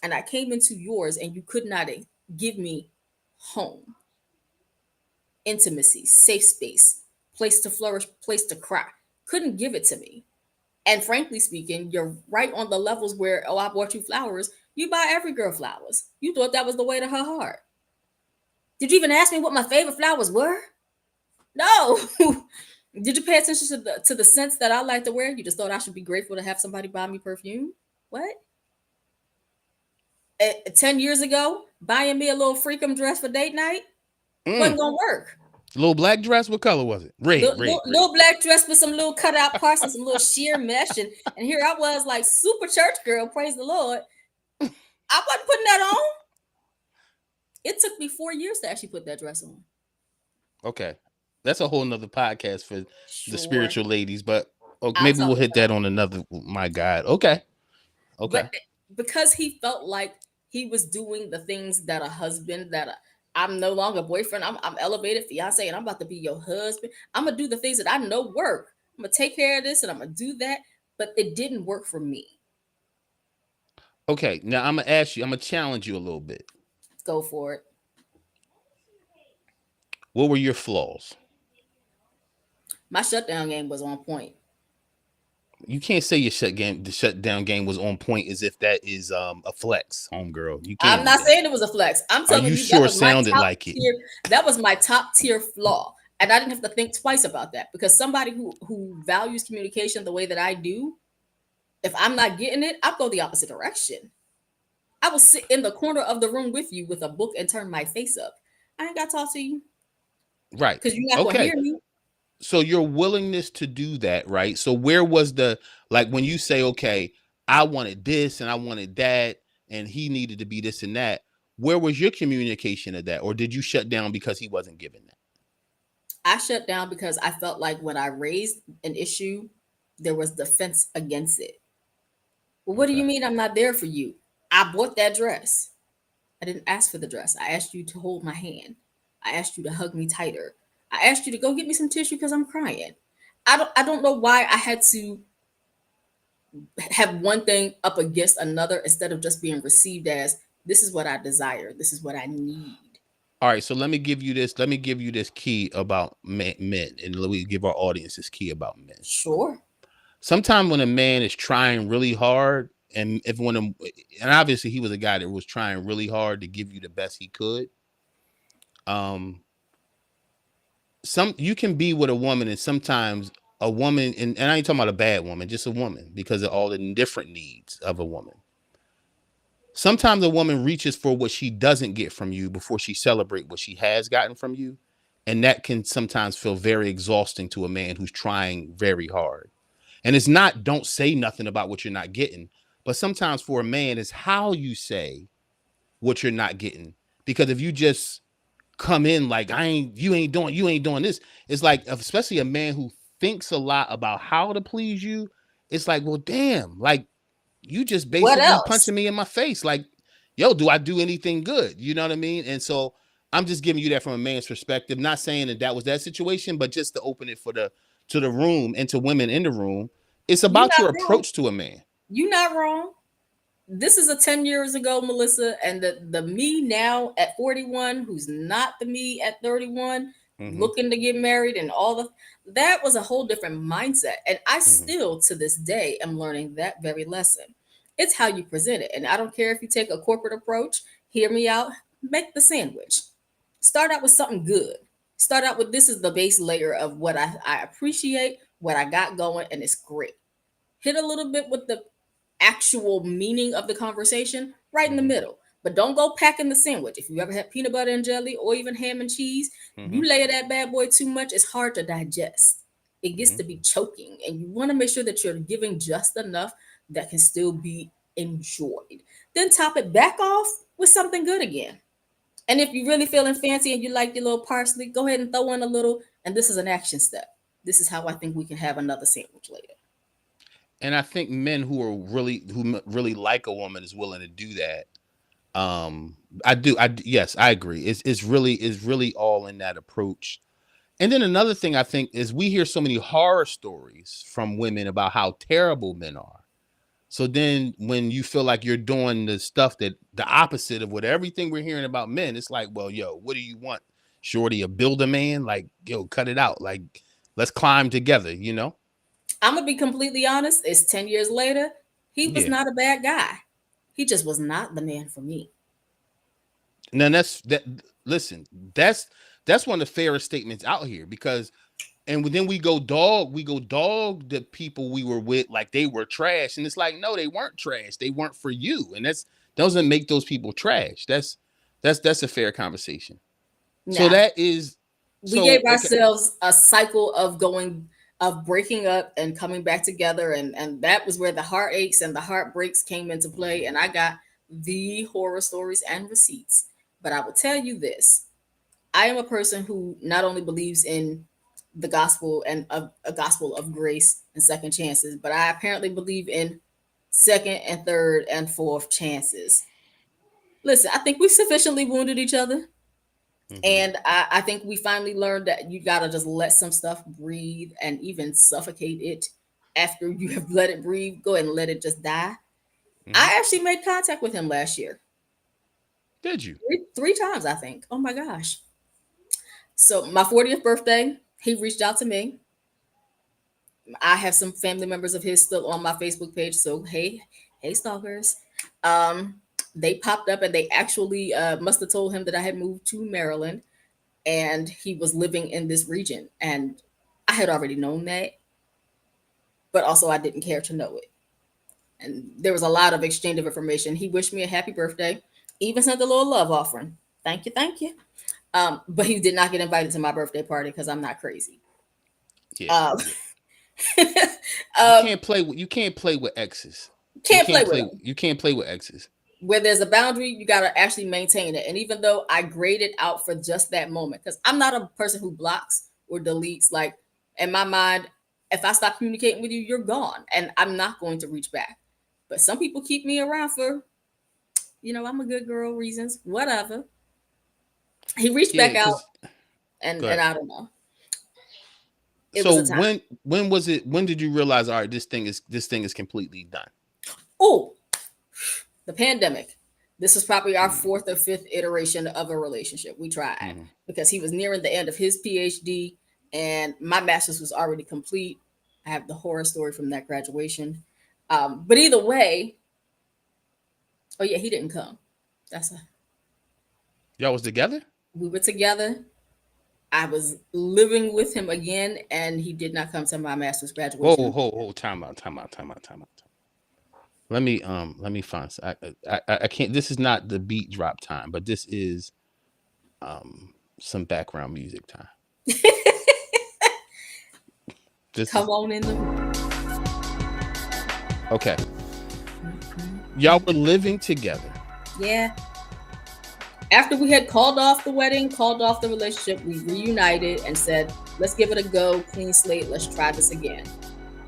And I came into yours, and you could not give me home, intimacy, safe space, place to flourish, place to cry. Couldn't give it to me. And frankly speaking, you're right on the levels where, oh, I bought you flowers. You buy every girl flowers. You thought that was the way to her heart. Did you even ask me what my favorite flowers were? No. Did you pay attention to the scents that I like to wear? You just thought I should be grateful to have somebody buy me perfume? What? 10 years ago, buying me a little freakum dress for date night wasn't Mm. going to work. Little black dress. What color was it? Red, red, red. Little black dress with some little cutout parts and some little sheer mesh. And here I was, like, super church girl, praise the Lord. I wasn't putting that on. It took me 4 years to actually put that dress on. Okay. That's a whole nother podcast for the Sure. spiritual ladies, but I'll maybe talk we'll hit about that it. on another. My God. Okay. Okay. But because he felt like he was doing the things that a husband, I'm no longer boyfriend, I'm elevated fiance, and I'm about to be your husband. I'm gonna do the things that I know work. I'm gonna take care of this and I'm gonna do that. But it didn't work for me. Okay. Now I'm gonna ask you. I'm gonna challenge you a little bit. Go for it. What were your flaws? My shutdown game was on point. You can't say your the shutdown game was on point as if that is a flex, homegirl. You I'm can't do not that. saying it was a flex. I'm Are telling you you that sure? was my Sounded top like it. tier. That was my top tier flaw. And I didn't have to think twice about that, because somebody who values communication the way that I do, if I'm not getting it, I'll go the opposite direction. I will sit in the corner of the room with you with a book and turn my face up. I ain't got to talk to you Right. because you're not going to Okay. hear me. So your willingness to do that, right? So where was the, like, when you say, okay, I wanted this and I wanted that, and he needed to be this and that, where was your communication of that? Or did you shut down because he wasn't giving that? I shut down because I felt like when I raised an issue, there was defense against it. Well, what do Okay. you mean I'm not there for you? I bought that dress. I didn't ask for the dress. I asked you to hold my hand. I asked you to hug me tighter. I asked you to go get me some tissue because I'm crying. I don't know why I had to have one thing up against another instead of just being received as, this is what I desire. This is what I need. All right. So let me give you this. Let me give you this key about men, and let me give our audience this key about men. Sure. Sometimes when a man is trying really hard, and if when and obviously he was a guy that was trying really hard to give you the best he could, um, some you can be with a woman, and sometimes a woman, and I ain't talking about a bad woman, just a woman, because of all the different needs of a woman. Sometimes a woman reaches for what she doesn't get from you before she celebrate what she has gotten from you, and that can sometimes feel very exhausting to a man who's trying very hard. And it's not don't say nothing about what you're not getting, but sometimes for a man, it's how you say what you're not getting. Because if you just come in like you ain't doing this, it's like, especially a man who thinks a lot about how to please you, it's like, well, damn, like you just What basically else? punching me in my face. Like, yo, do I do anything good? You know what I mean? And so I'm just giving you that from a man's perspective, not saying that that was that situation, but just to open it for the to the room and to women in the room. It's You about not your wrong. approach to a man. You not wrong. This is a 10 years ago, Melissa, and the me now at 41, who's not the me at 31, Mm-hmm. looking to get married and all the that was a whole different mindset. And I Mm-hmm. still to this day am learning that very lesson. It's how you present it. And I don't care if you take a corporate approach, hear me out, make the sandwich. Start out with something good. Start out with this is the base layer of what I appreciate, what I got going, and it's great. Hit a little bit with the actual meaning of the conversation right in the Mm-hmm. middle. But don't go packing the sandwich. If you ever had peanut butter and jelly or even ham and cheese, Mm-hmm. you layer that bad boy too much, it's hard to digest. It gets Mm-hmm. to be choking, and you want to make sure that you're giving just enough that can still be enjoyed. Then top it back off with something good again. And if you're really feeling fancy and you like your little parsley, go ahead and throw in a little. And this is an action step. This is how I think we can have another sandwich later. And I think men who really like a woman is willing to do that. I do. Yes, I agree. It's really all in that approach. And then another thing I think is we hear so many horror stories from women about how terrible men are. So then when you feel like you're doing the stuff that the opposite of what everything we're hearing about men, it's like, well, yo, what do you want? Shorty, a builder man? Like, yo, cut it out. Like, let's climb together, you know? I'm gonna be completely honest. It's 10 years later. He was Yeah. not a bad guy. He just was not the man for me. Now that's that listen, that's one of the fairest statements out here because and then we go dog the people we were with like they were trash. And it's like, no, they weren't trash. They weren't for you. And that's doesn't make those people trash. That's a fair conversation. So Nah, that is we gave so okay. ourselves a cycle of going of breaking up and coming back together, and that was where the heartaches and the heartbreaks came into play. And I got the horror stories and receipts. But I will tell you this: I am a person who not only believes in the gospel and a gospel of grace and second chances, but I apparently believe in second and third and fourth chances. Listen, I think we've sufficiently wounded each other. Mm-hmm. And I think we finally learned that you got to just let some stuff breathe and even suffocate it after you have let it breathe. Go ahead and let it just die. Mm-hmm. I actually made contact with him last year. Did you? Three times, I think. Oh my gosh. So, my 40th birthday, he reached out to me. I have some family members of his still on my Facebook page. So, hey, stalkers. Um, they popped up and they actually must have told him that I had moved to Maryland and he was living in this region. And I had already known that, but also I didn't care to know it. And there was a lot of exchange of information. He wished me a happy birthday, even sent a little love offering. Thank you, thank you. But he did not get invited to my birthday party because I'm not crazy. Yeah. Um, Yeah. um, You can't play with exes. can't play with him. You can't play with exes. Where there's a boundary, you got to actually maintain it. And even though I graded out for just that moment, because I'm not a person who blocks or deletes, like in my mind, if I stop communicating with you, you're gone. And I'm not going to reach back. But some people keep me around for, I'm a good girl reasons, whatever. He reached Yeah, back out because go and ahead. I don't know. It So was a time. when was it when did you realize, all right, this thing is completely done? Oh, the pandemic. This was probably our Mm-hmm. fourth or fifth iteration of a relationship. We tried Mm-hmm. because he was nearing the end of his PhD and my master's was already complete. I have the horror story from that graduation. But either way, oh yeah, he didn't come. That's a Y'all was together? we were together. I was living with him again, and he did not come to my master's graduation. Time out, time out, time out, time out. Let me find. I can't. This is not the beat drop time, but this is some background music time. This Come is on in the room. okay. Y'all were living together. Yeah. After we had called off the wedding, called off the relationship, we reunited and said, let's give it a go, clean slate, let's try this again.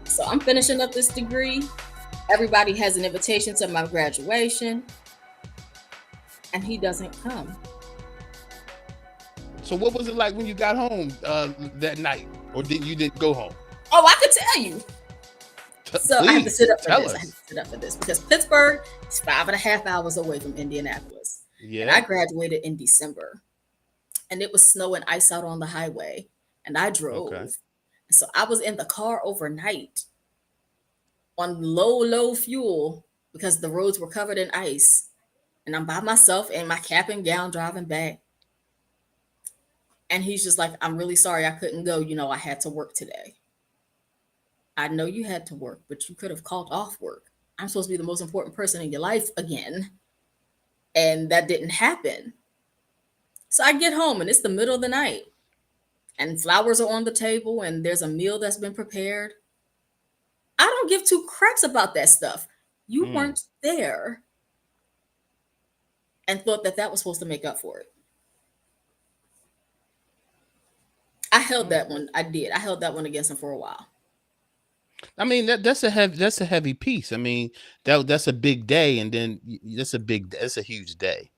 So I'm finishing up this degree. Everybody has an invitation to my graduation, and he doesn't come. So what was it like when you got home that night, or did you didn't go home? Oh, I could tell you. So I have to Please sit up for tell this. I have to us. sit up for this because Pittsburgh is 5.5 hours away from Indianapolis. And I Yeah. graduated in December. And it was snow and ice out on the highway. And I Okay. drove. And so I was in the car overnight on low fuel because the roads were covered in ice. And I'm by myself in my cap and gown driving back. And he's just like, I'm really sorry I couldn't go. You know, I had to work today. I know you had to work, but you could have called off work. I'm supposed to be the most important person in your life again. And that didn't happen. So I get home and it's the middle of the night and flowers are on the table and there's a meal that's been prepared. I don't give two craps about that stuff. You Mm, weren't there and thought that that was supposed to make up for it. I held mm. that one. I did. I held that one against him for a while. I mean that's a heavy piece. I mean that's a big day, and then that's a huge day,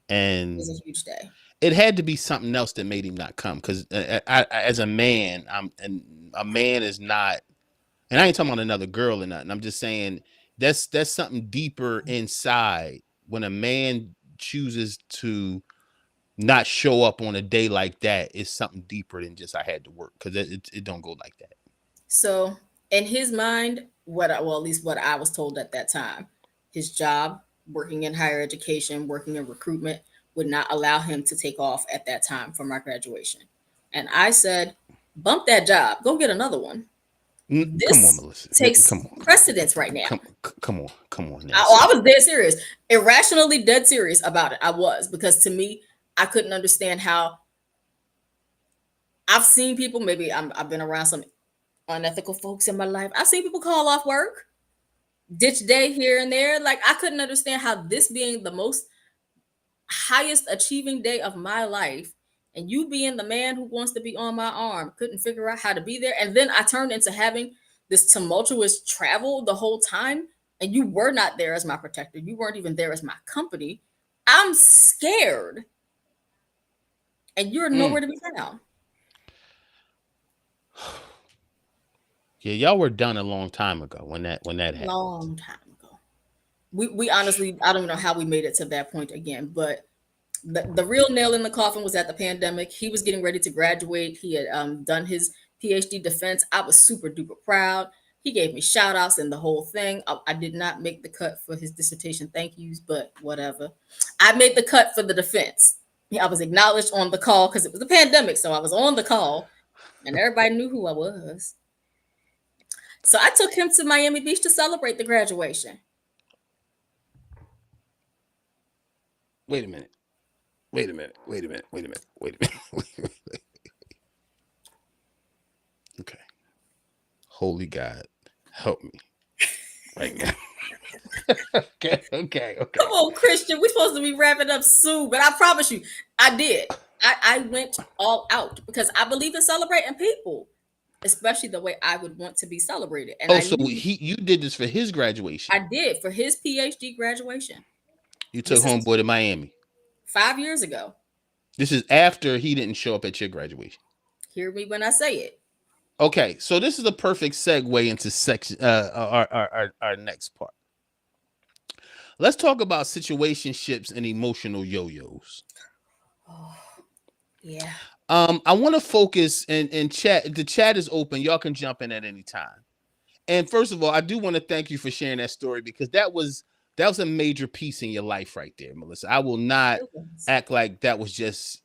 It was and a huge day. it had to be something else that made him not come. Because as a man, and a man is not, and I ain't talking about another girl or nothing. I'm just saying that's something deeper inside when a man chooses to not show up on a day like that. It's something deeper than just I had to work, because it don't go like that. So in his mind, well, at least what I was told at that time, his job, working in higher education, working in recruitment, would not allow him to take off at that time for my graduation. And I said, bump that job, go get another one. Come on, This Melissa. takes Come on, precedence right now. come on, I Nancy. was dead serious, irrationally dead serious about it. I was, because to me, I couldn't understand how I've seen people. Maybe I've been around some unethical folks in my life. I've seen people call off work, ditch day here and there. Like, I couldn't understand how this being the most highest achieving day of my life, and you being the man who wants to be on my arm, couldn't figure out how to be there. And then I turned into having this tumultuous travel the whole time, and you were not there as my protector. You weren't even there as my company. I'm scared, and you're Mm. nowhere to be found. Yeah, y'all were done a long time ago when that happened. Long time ago. We honestly, I don't know how we made it to that point again, but the real nail in the coffin was at the pandemic. He was getting ready to graduate. He had done his PhD defense. I was super duper proud. He gave me shout outs and the whole thing. I did not make the cut for his dissertation thank yous, but whatever. I made the cut for the defense. I was acknowledged on the call because it was a pandemic. So I was on the call and everybody knew who I was. So I took him to Miami Beach to celebrate the graduation. Wait a minute. Wait a minute. Wait a minute. Wait a minute. Wait a minute. Wait a minute. Okay. Holy God, help me right now. Come Okay. on, Christian. We're supposed to be wrapping up soon, but I promise you, I did. I went all out because I believe in celebrating people, especially the way I would want to be celebrated. And Oh, I so knew you did this for his graduation. I did for his PhD graduation. You took This is homeboy to Miami. 5 years ago. This is after he didn't show up at your graduation. Hear me when I say it. Okay, so this is a perfect segue into section our next part. Let's talk about situationships and emotional yo-yos. Oh, yeah. I want to focus and chat. The chat is open. Y'all can jump in at any time. And first of all, I do want to thank you for sharing that story, because that was a major piece in your life right there, Melissa. I will not It was. act like that was just,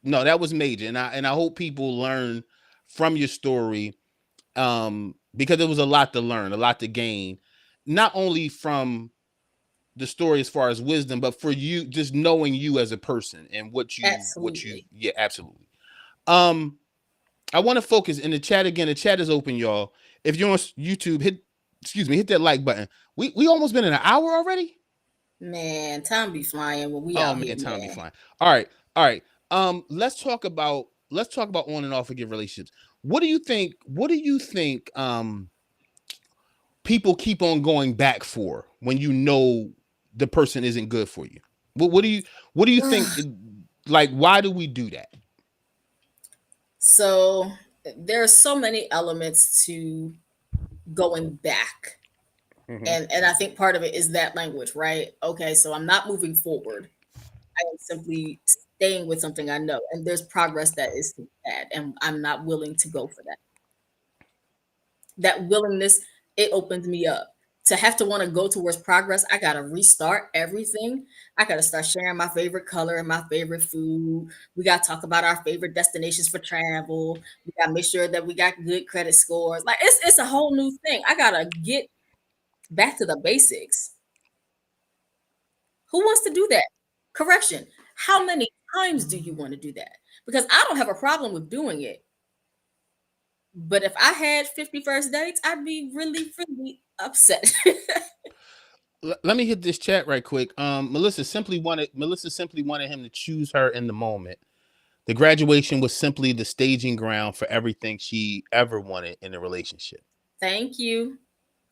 no, that was major. And I hope people learn from your story, because it was a lot to learn, a lot to gain, not only from the story as far as wisdom, but for you just knowing you as a person and what you Absolutely. yeah, absolutely. Um I want to focus in the chat again. The chat is open, y'all. If you're on YouTube, hit that like button. We almost been in an hour already. Man, time be flying when we Oh out man, here, time be man. flying. All right, all right. Let's talk about on and off again relationships. What do you think? What do you think? People keep on going back for when you know the person isn't good for you. What do you think? Like, why do we do that? So there are so many elements to going back. Mm-hmm. And I think part of it is that language, right? Okay, so I'm not moving forward. I am simply staying with something I know. And there's progress that is to be had, and I'm not willing to go for that. That willingness, it opens me up. To have to want to go towards progress, I gotta restart everything. I gotta start sharing my favorite color and my favorite food. We gotta talk about our favorite destinations for travel. We gotta make sure that we got good credit scores. Like it's a whole new thing. I gotta get back to the basics. Who wants to do that? Correction. How many times do you want to do that? Because I don't have a problem with doing it. But if I had 50 first dates, I'd be really, really upset. Let me hit this chat right quick. Melissa simply wanted him to choose her in the moment. The graduation was simply the staging ground for everything she ever wanted in a relationship. Thank you.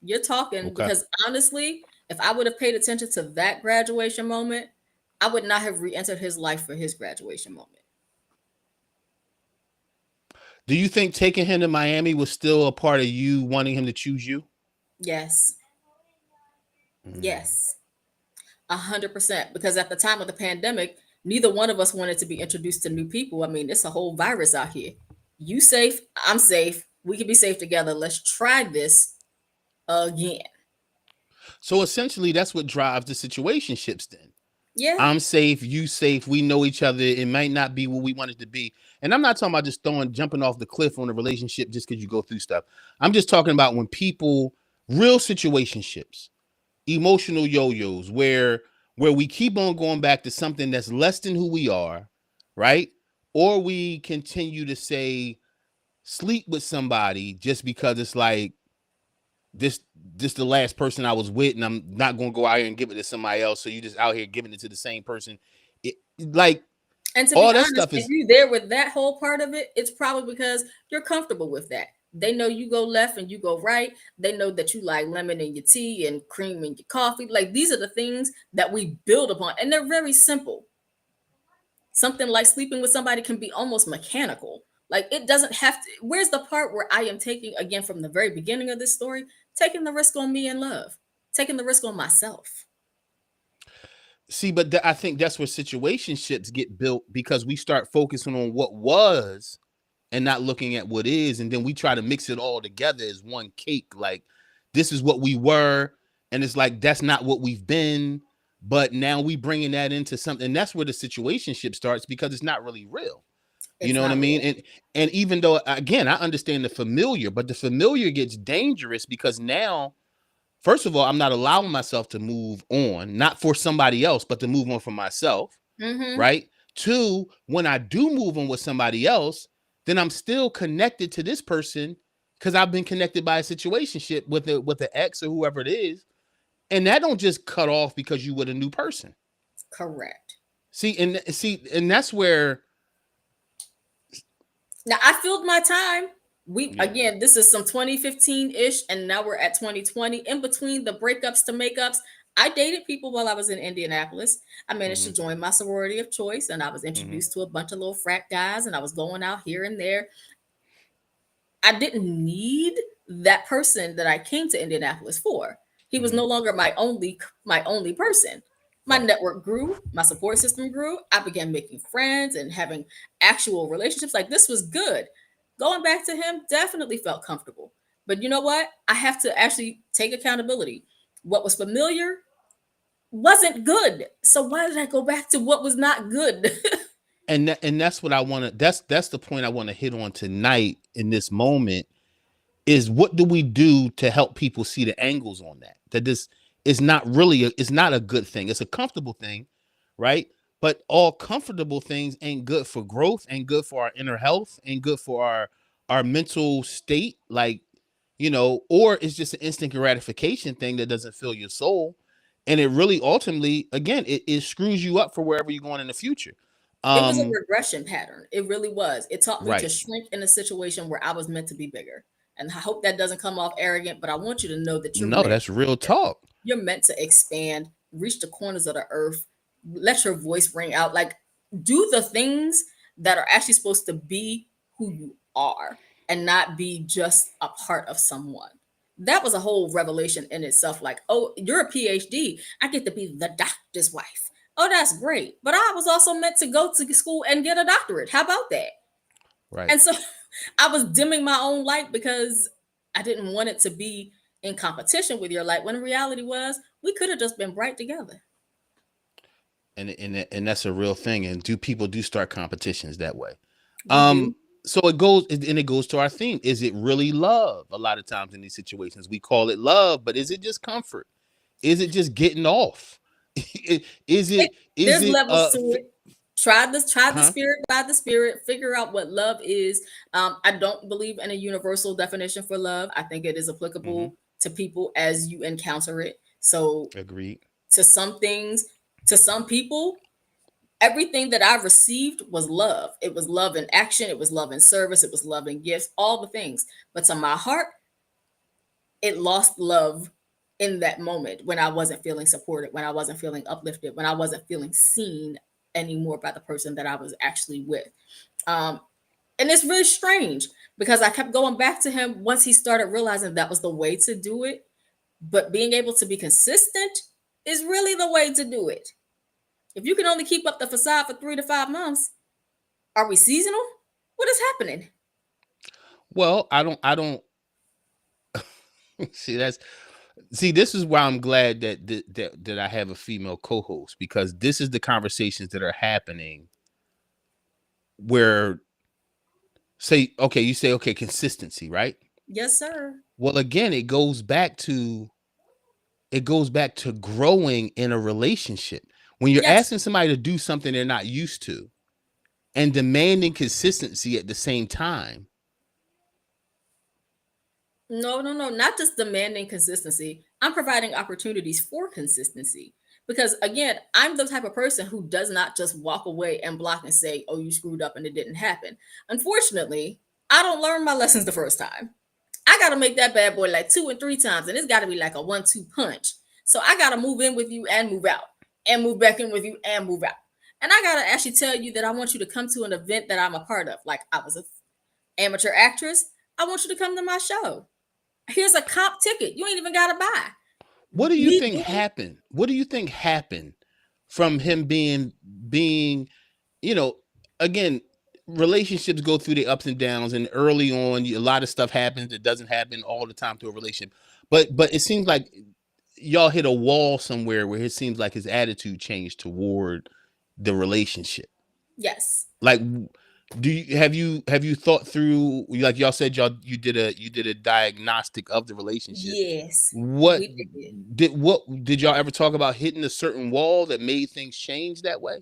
You're talking Okay. because honestly, if I would have paid attention to that graduation moment, I would not have re entered his life for his graduation moment. Do you think taking him to Miami was still a part of you wanting him to choose you? Yes. Mm. Yes. 100%. Because at the time of the pandemic, neither one of us wanted to be introduced to new people. I mean, it's a whole virus out here. You safe, I'm safe. We can be safe together. Let's try this again. So essentially, that's what drives the situationships. Then Yeah. I'm safe, you safe. We know each other. It might not be what we want it to be. And I'm not talking about just jumping off the cliff on a relationship just because you go through stuff. I'm just talking about when people, real situationships, emotional yo-yos, where we keep on going back to something that's less than who we are, right? Or we continue to say sleep with somebody just because it's like this this the last person I was with, and I'm not gonna go out here and give it to somebody else. So you just out here giving it to the same person. Like And to be all that honest, stuff if is. you there with that whole part of it, it's probably because you're comfortable with that. They know you go left and you go right. They know that you like lemon in your tea and cream in your coffee. Like these are the things that we build upon, and they're very simple. Something like sleeping with somebody can be almost mechanical. Like it doesn't have to. Where's the part where I am taking, again, from the very beginning of this story, taking the risk on me in love, taking the risk on myself? See, but I think that's where situationships get built because we start focusing on what was and not looking at what is, and then we try to mix it all together as one cake. Like this is what we were, and it's like that's not what we've been. But now we bringing that into something. And that's where the situationship starts because it's not really real. You It's know what I not mean? real. And even though again, I understand the familiar, but the familiar gets dangerous because now, first of all, I'm not allowing myself to move on, not for somebody else, but to move on for myself, Mm-hmm. right? Two, when I do move on with somebody else, then I'm still connected to this person because I've been connected by a situationship with the ex or whoever it is, and that don't just cut off because you with a new person. Correct. See, and that's where. Now I filled my time. We Yeah. again, this is some 2015-ish, and now we're at 2020. In between the breakups to makeups, I dated people while I was in Indianapolis. I managed to Mm-hmm. join my sorority of choice, and I was Mm-hmm. introduced to a bunch of little frat guys, and I was going out here and there. I didn't need that person that I came to Indianapolis for. He was Mm-hmm. no longer my only person. My Right. network grew, my support system grew. I began making friends and having actual relationships. Like this was good. Going back to him definitely felt comfortable. But you know what? I have to actually take accountability. What was familiar wasn't good. So why did I go back to what was not good? And that's what I want to. That's the point I want to hit on tonight in this moment is what do we do to help people see the angles on that? That this is not really it's not a good thing. It's a comfortable thing, right? But all comfortable things ain't good for growth, ain't good for our inner health, ain't good for our mental state. Like, or it's just an instant gratification thing that doesn't fill your soul. and it really ultimately, again, it screws you up for wherever you're going in the future. It was a Um, regression pattern. It really was. It taught me to right. shrink in a situation where I was meant to be bigger. And I hope that doesn't come off arrogant, but I want you to know that you're No, meant that's real to, talk. you're meant to expand, reach the corners of the earth, let your voice ring out, like do the things that are actually supposed to be who you are and not be just a part of someone. That was a whole revelation in itself. Like, oh, you're a PhD. I get to be the doctor's wife. Oh, that's great. But I was also meant to go to school and get a doctorate. How about that? Right. And so I was dimming my own light because I didn't want it to be in competition with your light when the reality was we could have just been bright together. And that's a real thing. And do people do start competitions that way? We Um, do. so it goes, and it goes to our theme. Is it really love? A lot of times in these situations, we call it love, but is it just comfort? Is it just getting off? Is There's it levels to it. Try the huh? spirit by the spirit, figure out what love is. I don't believe in a universal definition for love. I think it is Mm-hmm. applicable to people as you encounter it. So Agreed. to some things, to some people, everything that I received was love. It was love in action, it was love in service, it was love in gifts, all the things. But to my heart, it lost love in that moment when I wasn't feeling supported, when I wasn't feeling uplifted, when I wasn't feeling seen anymore by the person that I was actually with. Um, and it's really strange because I kept going back to him once he started realizing that was the way to do it. But being able to be consistent is really the way to do it. If you can only keep up the facade for 3 to 5 months, are we seasonal? What is happening? Well, I don't see that's see, this is why I'm glad that I have a female co-host, because this is the conversations that are happening where, say, okay, you say, okay, consistency, right? Yes, sir. Well, again, it goes back to growing in a relationship. When you're Yes. asking somebody to do something they're not used to and demanding consistency at the same time. No, no, no, not just demanding consistency. I'm providing opportunities for consistency. Because again, I'm the type of person who does not just walk away and block and say, oh, you screwed up and it didn't happen. Unfortunately, I don't learn my lessons the first time. I got to make that bad boy like 2 and 3 times, and it's got to be like a 1-2 punch. So I got to move in with you and move out, and move back in with you and move out. And I got to actually tell you that I want you to come to an event that I'm a part of. Like I was an amateur actress. I want you to come to my show. Here's a comp ticket. You ain't even got to buy. What do you Me think doing, happened? What do you think happened from him being, you know, again, relationships go through the ups and downs, and early on, a lot of stuff happens. It doesn't happen all the time to a relationship, but it seems like y'all hit a wall somewhere where it seems like his attitude changed toward the relationship. yes. Like, do you have you thought through, like y'all said, you did a diagnostic of the relationship. Yes. What We did. what did y'all ever talk about hitting a certain wall that made things change that way?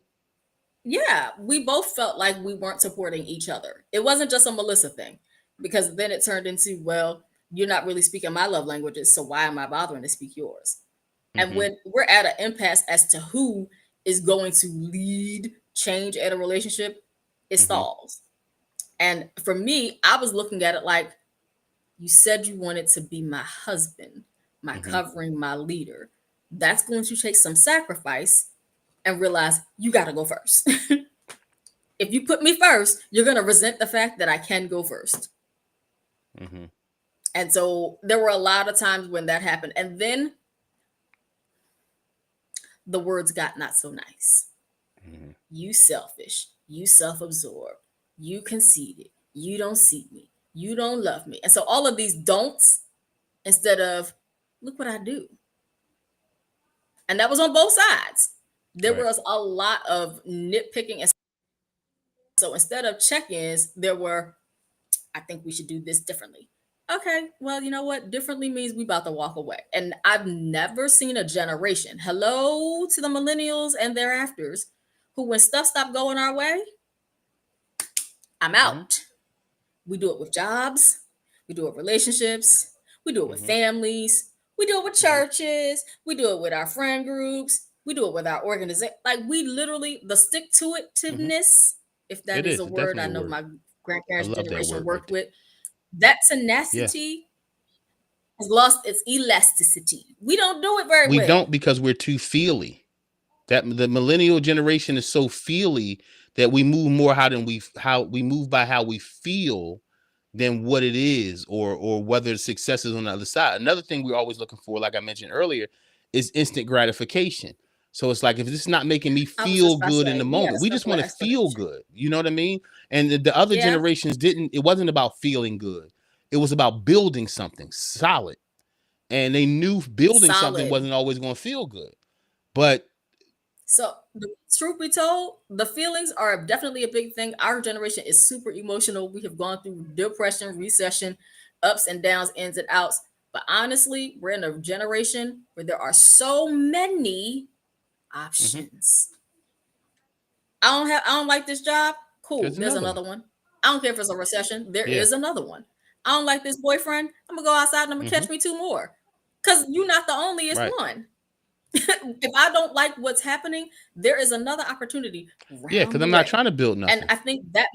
Yeah, we both felt like we weren't supporting each other. It wasn't just a Melissa thing, because then it turned into, well, you're not really speaking my love languages, so why am I bothering to speak yours? And Mm-hmm. when we're at an impasse as to who is going to lead change at a relationship, it Mm-hmm. stalls. And for me, I was looking at it like, you said you wanted to be my husband, my Mm-hmm. covering, my leader. That's going to take some sacrifice and realize you got to go first. If you put me first, you're going to resent the fact that I can go first. Mm-hmm. And so there were a lot of times when that happened. And then the words got not so nice. Mm-hmm. You selfish, you self absorbed, you conceited, you don't see me, you don't love me. And so all of these don'ts instead of, look what I do. And that was on both sides. There Right. was a lot of nitpicking. And so instead of check ins, there were, I think we should do this differently. Okay, well, you know what? Differently means we about to walk away. And I've never seen a generation, hello to the millennials and thereafters, who when stuff stopped going our way, I'm Mm-hmm. out. We do it with jobs, we do it with relationships, we do it with Mm-hmm. families, We do it with Mhm. churches. We do it with our friend groups. We do it with our organization. Like we literally the stick to Mhm. itiveness, if that It is is. a It's word I definitely a know word. my I grandparents' love that generation word right worked there. with. That Yeah. tenacity has lost its elasticity. We don't do it very We well. don't because we're too feely. That the millennial generation is so feely that we move more how we move by how we feel than what it is or whether success is on the other side. Another thing we're always looking for, like I mentioned earlier, is instant gratification. So it's like if this is not making me I was just feel about to good in say the we had moment, a we just simple want to feel explanation. good. You know what I mean? And the other Yeah, generations didn't. It wasn't about feeling good. It was about building something solid, and they knew building something solid. wasn't always going to feel good. But So, the truth be told, the feelings are definitely a big thing. Our generation is super emotional. We have gone through depression, recession, ups and downs, ins and outs. But honestly, we're in a generation where there are so many mhm, options. I don't like this job. Cool. there's There's another one. another one. I don't care if it's a recession. There Yeah. is another one. I don't like this boyfriend. I'm gonna go outside and I'm gonna Mm-hmm. catch me two more. Cause you're not the onlyest Right. one. If I don't like what's happening, there is another opportunity Yeah, round because the I'm not way. trying to build And nothing. I think that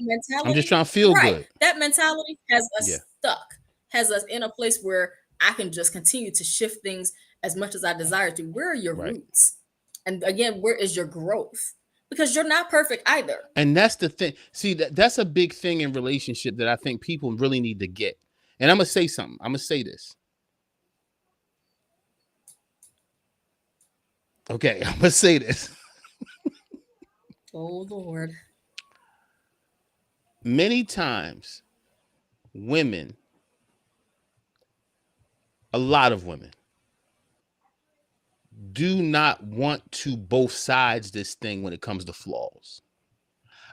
I'm just mentality, trying to feel right, good. that mentality has Yeah. us stuck, has us in a place where I can just continue to shift things as much as I desire to. Where are your Right. roots? And again, where is your growth? Because you're not perfect either. And that's the thing. See, that's a big thing in relationship that I think people really need to get. And I'm gonna say something. I'm gonna say this. Okay, I'm gonna say this. Oh Lord. Many times, women, a lot of women, do not want to both sides this thing when it comes to flaws.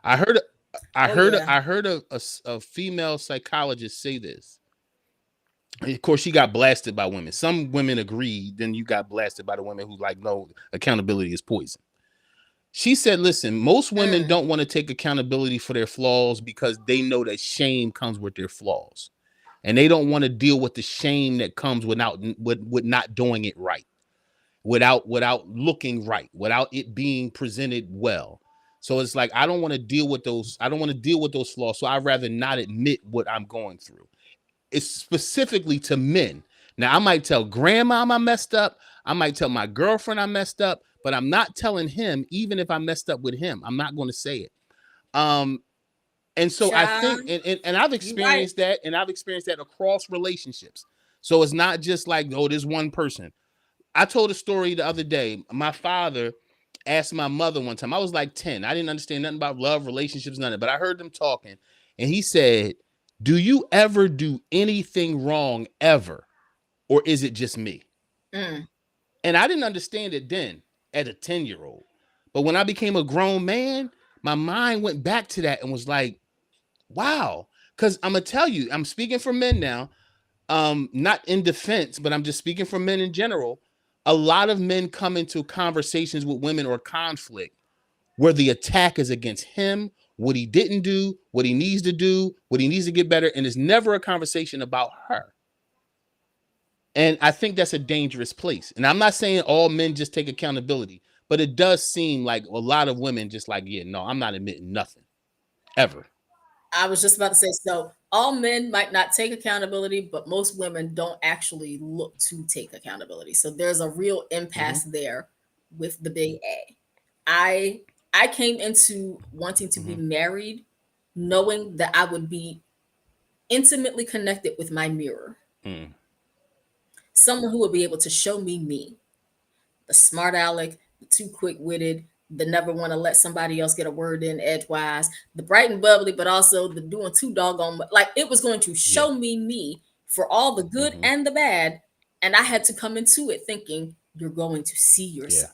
I heard, Oh yeah. I heard a female psychologist say this. Of course, she got blasted by women. Some women agreed. Then you got blasted by the women who like, no, accountability is poison. She said, listen, most women Mm, don't want to take accountability for their flaws because they know that shame comes with their flaws. And they don't want to deal with the shame that comes with not doing it right, without looking right, without it being presented well. So it's like I don't want to deal with those, I don't want to deal with those flaws. So I'd rather not admit what I'm going through. It's specifically to men. Now I might tell grandmom I messed up. I might tell my girlfriend I messed up, but I'm not telling him, even if I messed up with him. I'm not going to say it. Um, and so I child, think, and I've you right. experienced that, and I've experienced that across relationships. So it's not just like, oh, there's one person. I told a story the other day. My father asked my mother one time. I was like 10. I didn't understand nothing about love, relationships, none of it. But I heard them talking, and he said, "Do you ever do anything wrong ever, or is it just me?" Mm, And I didn't understand it then as a 10-year-old. But when I became a grown man, my mind went back to that and was like, wow. Because I'm gonna tell you, I'm speaking for men now. Not in defense, but I'm just speaking for men in general. A lot of men come into conversations with women or conflict where the attack is against him, what he didn't do, what he needs to do, what he needs to get better, and it's never a conversation about her. And I think that's a dangerous place. And I'm not saying all men just take accountability, but it does seem like a lot of women just like, yeah, no, I'm not admitting nothing ever. I was just about to say, so all men might not take accountability, but most women don't actually look to take accountability. So there's a real Mm-hmm, impasse there with the big A. I I came into wanting to be mm-hmm, married knowing that I would be intimately connected with my mirror. mm, Someone who would be able to show me, the smart aleck, the too quick witted, the never want to let somebody else get a word in edgewise, the bright and bubbly, but also the doing too doggone like it was going to yeah. show me for all the good Mm-hmm, and the bad. And I had to come into it thinking you're going to see yeah. yourself.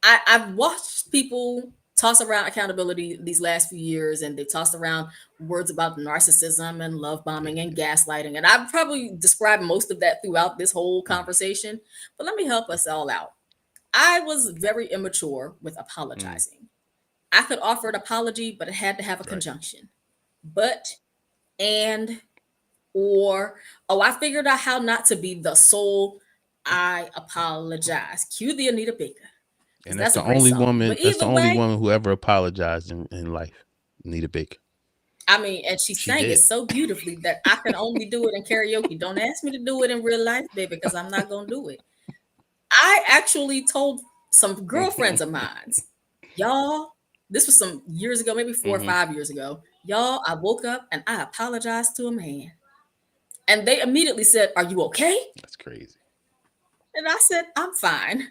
I've watched people toss around accountability these last few years, and they tossed around words about narcissism and love Yeah, bombing they and do. gaslighting. And I've probably described most of that throughout this whole Mm, conversation. But let me help us all out. I was very immature with mm, apologizing. I could offer an apology, but it had to have a right. conjunction. But, and, Or, oh, I figured out how not to be the soul. I apologize. Cue the Anita Baker, because And that's that's a the great only song. woman. But That's the either only way, woman who ever apologized in life. Nita Baker. I mean, and she She sang it did. so beautifully that I can only do it in karaoke. Don't ask me to do it in real life, baby, because I'm not going to do it. I actually told some girlfriends of mine, y'all, this was some years ago, maybe 4 or 5 years ago. Y'all, I woke up and I apologized to a man. And they immediately said, "Are you okay?" That's crazy. And I said, "I'm fine.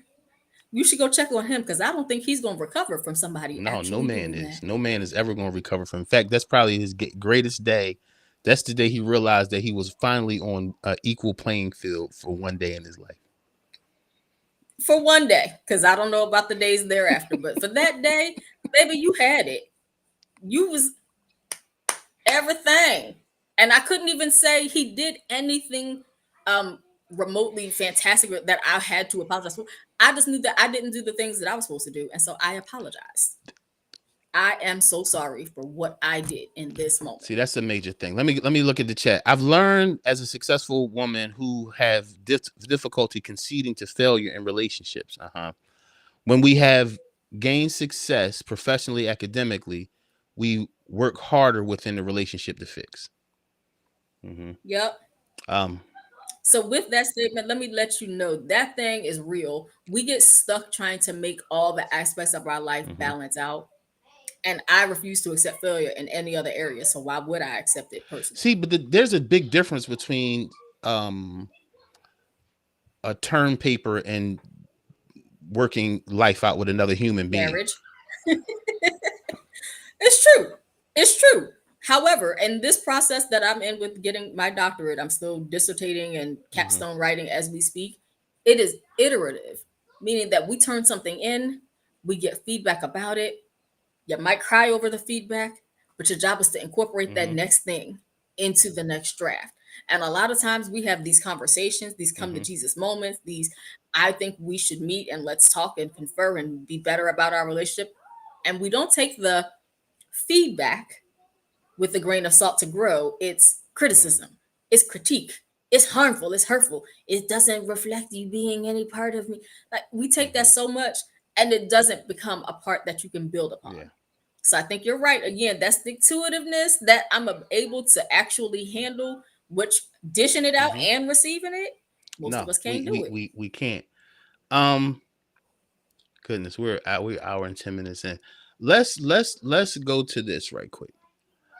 You should go check on him because I don't think he's going to recover from somebody No, no actually man doing is. that." No man is ever going to recover from. In fact, that's probably his greatest day. That's the day he realized that he was finally on an equal playing field for one day in his life. For one day, because I don't know about the days thereafter, but for that day, baby, you had it. You was everything. And I couldn't even say he did anything um remotely fantastic that I had to apologize for. I just knew that I didn't do the things that I was supposed to do, and so I apologized. I am so sorry for what I did in this moment. See, that's a major thing. Let me look at the chat. I've learned as a successful woman who have difficulty conceding to failure in relationships. When we have gained success professionally, academically, we work harder within the relationship to fix. Hmm. Yep. Um, So with that statement, let me let you know that thing is real. We get stuck trying to make all the aspects of our life mhm. balance out. And I refuse to accept failure in any other area. So why would I accept it personally? See, but there's a big difference between um, a term paper and working life out with another human being. Marriage. It's true. It's true. However, in this process that I'm in with getting my doctorate, I'm still dissertating and Hmm. capstone writing as we speak. It is iterative, meaning that we turn something in, we get feedback about it. You might cry over the feedback, but your job is to incorporate that Hmm. next thing into the next draft. And a lot of times we have these conversations, these come to Hmm. Jesus moments, these I think we should meet and let's talk and confer and be better about our relationship. And we don't take the feedback with a grain of salt to grow. It's criticism, it's critique, it's harmful, it's hurtful. It doesn't reflect you being any part of me. Like we take that Hmm. so much and it doesn't become a part that you can build upon. Yeah. So I think you're right. Again, that's the intuitiveness that I'm able to actually handle, which dishing it out Hmm. and receiving it. Most No, of us we can't do we it. we we can't. Um, goodness, we're hour and 10 minutes in. Let's go to this right quick.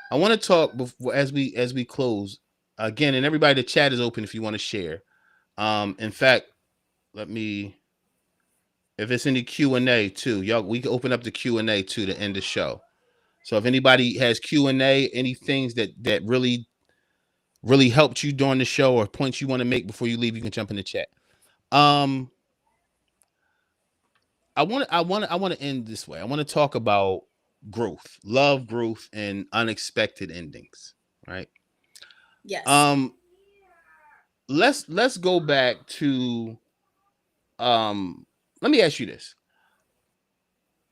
I want to talk before as we close again, and everybody, the chat is open if you want to share. In fact, let me if it's any Q&A too, y'all, we can open up the Q&A too to end the show. So if anybody has Q&A, any things that really helped you during the show or points you want to make before you leave, you can jump in the chat. Um, I want to end this way. I want to talk about growth, love, growth, and unexpected endings. Right. Yes. Um, let's go back to let me ask you this.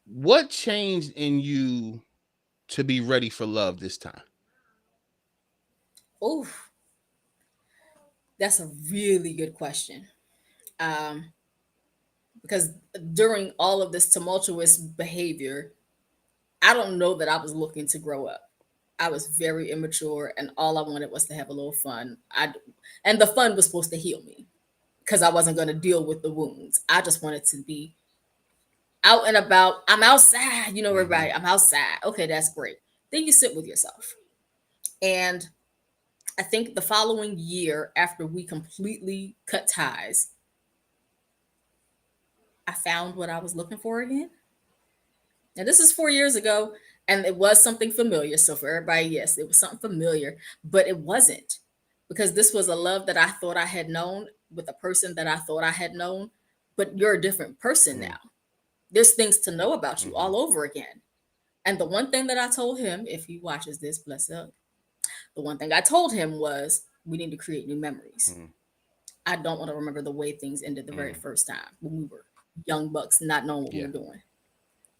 What changed in you to be ready for love this time? Oh, that's a really good question. Um, because during all of this tumultuous behavior, I don't know that I was looking to grow up. I was very immature, and all I wanted was to have a little fun. And the fun was supposed to heal me because I wasn't going to deal with the wounds. I just wanted to be out and about. I'm outside, Mm-hmm. everybody. I'm outside. Okay, that's great. Then you sit with yourself. And I think the following year, after we completely cut ties, I found what I was looking for again. Now, this is 4 years ago, and it was something familiar. So, for everybody, yes, it was something familiar, but it wasn't because this was a love that I thought I had known with a person that I thought I had known, but you're a different person now. There's things to know about you Mm-hmm. all over again. And the one thing that I told him, if he watches this, bless him, the one thing I told him was we need to create new memories. Mm-hmm. I don't want to remember the way things ended the very Mm-hmm. first time when we were young bucks, not knowing what we Yeah. were doing.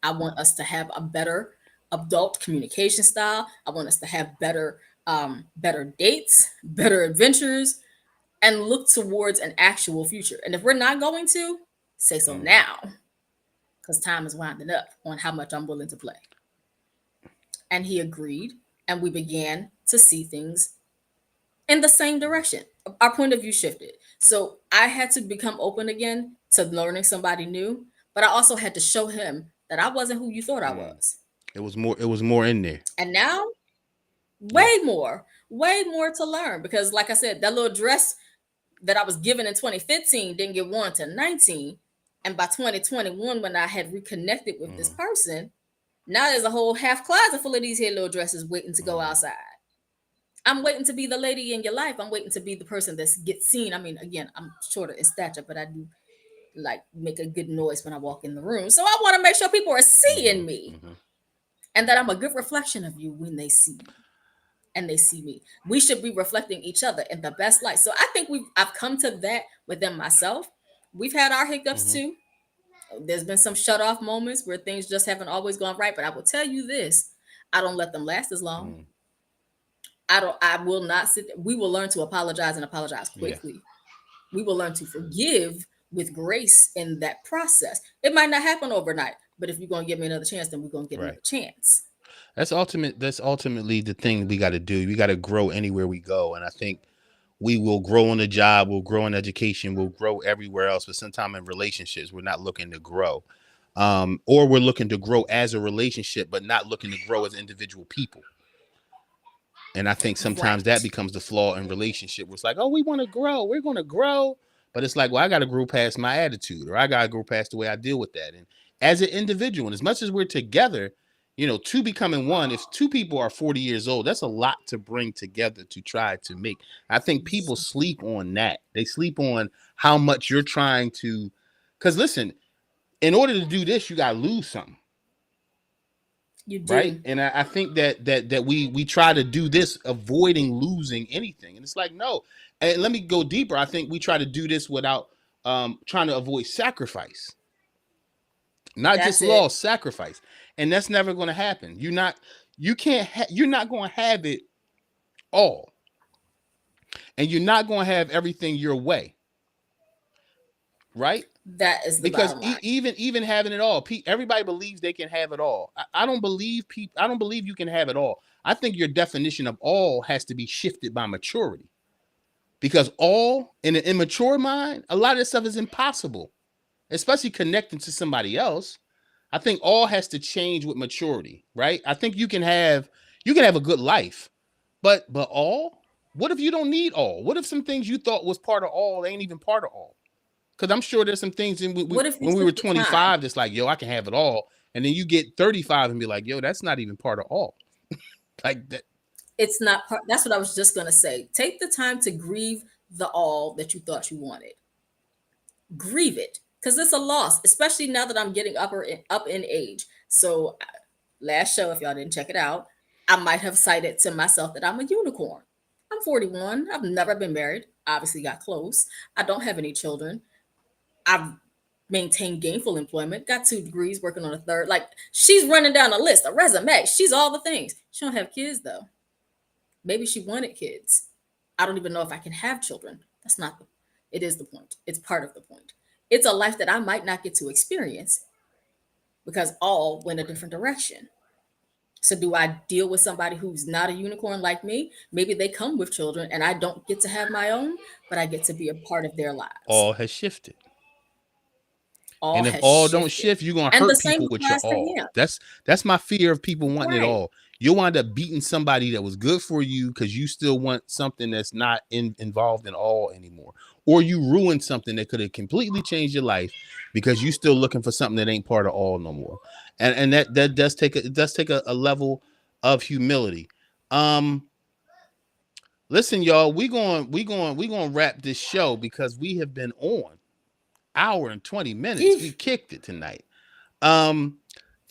I want us to have a better adult communication style. I want us to have better better dates, better adventures, and look towards an actual future. And if we're not going to, say so Mm-hmm. now, because time is winding up on how much I'm willing to play. And he agreed, and we began to see things in the same direction. Our point of view shifted. So I had to become open again to learning somebody new, but I also had to show him that I wasn't who you thought I Mm. was. It was more. It was more in there. And now, Yeah. way more to learn because, like I said, that little dress that I was given in 2015 didn't get worn to 19. And by 2021, when I had reconnected with this Mm-hmm. person, now there's a whole half closet full of these here little dresses waiting to go Mm-hmm. outside. I'm waiting to be the lady in your life. I'm waiting to be the person that gets seen. I mean, again, I'm shorter in stature, but I do like make a good noise when I walk in the room. So I want to make sure people are Mm-hmm. seeing me Mm-hmm. and that I'm a good reflection of you when they see you and they see me. We should be reflecting each other in the best light. So I think I've come to that within myself. We've had our hiccups Mm-hmm. too. There's been some shut off moments where things just haven't always gone right, but I will tell you this, I don't let them last as long. Mm. I will not sit. We will learn to apologize and apologize Yeah. quickly. We will learn to forgive with grace in that process. It might not happen overnight, but if you're going to give me another chance, then we're going to get Right. another chance. That's ultimate. That's ultimately the thing we got to do. We got to grow anywhere we go, and I think we will grow on the job. We'll grow in education. We'll grow everywhere else. But sometimes in relationships, we're not looking to grow, or we're looking to grow as a relationship, but not looking to grow as individual people. And I think sometimes that Right. becomes the flaw in relationship. Where it's like, oh, we want to grow. We're going to grow. But it's like, well, I got to grow past my attitude or I got to grow past the way I deal with that. And as an individual, and as much as we're together, two becoming one, if two people are 40 years old, that's a lot to bring together to try to make. I think people sleep on that. They sleep on how much you're trying to, because listen, in order to do this, you got to lose something, You right? do. And I think that we try to do this avoiding losing anything, and it's like no. And let me go deeper. I think we try to do this without trying to avoid sacrifice, not just That's it. loss, sacrifice, and that's never going to happen. You can't, you're not going to have it all, and you're not going to have everything your way, right? That is the Because bottom line. even having it all, everybody believes they can have it all. I don't believe people. I don't believe you can have it all. I think your definition of all has to be shifted by maturity. Because all in an immature mind, a lot of this stuff is impossible, especially connecting to somebody else. I think all has to change with maturity, right? I think you can have a good life, but all. What if you don't need all? What if some things you thought was part of all ain't even part of all? Because I'm sure there's some things What if you when we were took the time? 25 that's like, yo, I can have it all. And then you get 35 and be like, yo, that's not even part of all. Like that. It's not part. That's what I was just going to say. Take the time to grieve the all that you thought you wanted. Grieve it because it's a loss, especially now that I'm getting up in age. So last show, if y'all didn't check it out, I might have cited to myself that I'm a unicorn. I'm 41. I've never been married. Obviously, got close. I don't have any children. I've maintained gainful employment. Got 2 degrees, working on a third. Like she's running down a list, a resume. She's all the things. She don't have kids though. Maybe she wanted kids. I don't even know if I can have children. That's not the. It is the point. It's part of the point. It's a life that I might not get to experience because all went a different direction. So do I deal with somebody who's not a unicorn like me? Maybe they come with children and I don't get to have my own, but I get to be a part of their lives. All has shifted. All And if has all don't shifted. shift, you're gonna And the hurt same people with your applies to all. him. That's my fear of people wanting it Right. all. You'll wind up beating somebody that was good for you because you still want something that's not involved in all anymore. Or you ruin something that could have completely changed your life because you still looking for something that ain't part of all no more. And that does take a level of humility. Um Listen, y'all, we going to wrap this show because we have been on hour and 20 minutes. We Eef. kicked it tonight. Um,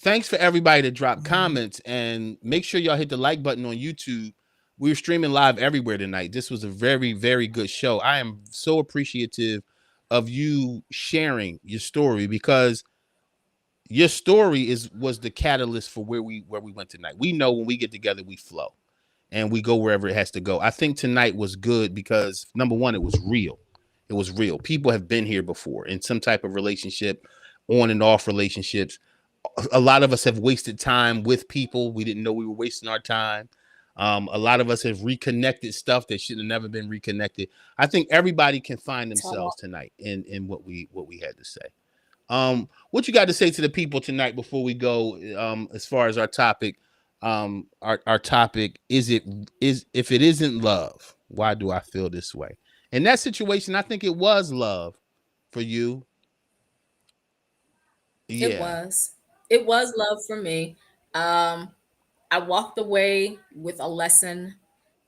Thanks for everybody that dropped comments and make sure y'all hit the like button on YouTube. We're streaming live everywhere tonight. This was a very, very good show. I am so appreciative of you sharing your story because your story was the catalyst for where we went tonight. We know when we get together, we flow. and we go wherever it has to go. I think tonight was good because number one, it was real. It was real. People have been here before in some type of relationship, on and off relationships. A lot of us have wasted time with people we didn't know we were wasting our time. A lot of us have reconnected stuff that should have never been reconnected. I think everybody can find themselves Talk. tonight in what we had to say. What you got to say to the people tonight before we go? As far as our topic, our topic is if it isn't love, why do I feel this way? In that situation, I think it was love for you. It Yeah. was. It was love for me. Um, I walked away with a lesson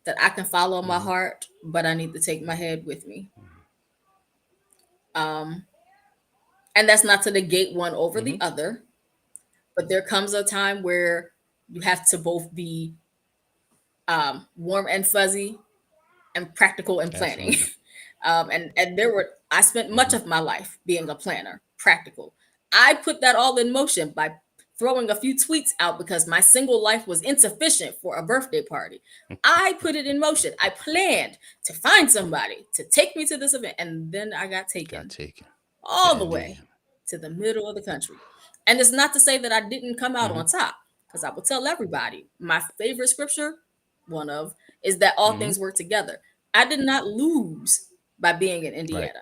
that I can follow my Mm-hmm. heart, but I need to take my head with me. Um, and that's not to negate one over Mm-hmm. the other, but there comes a time where you have to both be warm and fuzzy and practical and planning. Absolutely. And there were I spent much Mm-hmm. of my life being a planner, practical. I put that all in motion by throwing a few tweets out because my single life was insufficient for a birthday party. I put it in motion. I planned to find somebody to take me to this event, and then I got Got taken taken to all the way Indiana. to the middle of the country. And it's not to say that I didn't come out Mm-hmm. on top, because I will tell everybody my favorite scripture, one of, is that all Mm-hmm. things work together. I did not lose by being in Right. Indiana.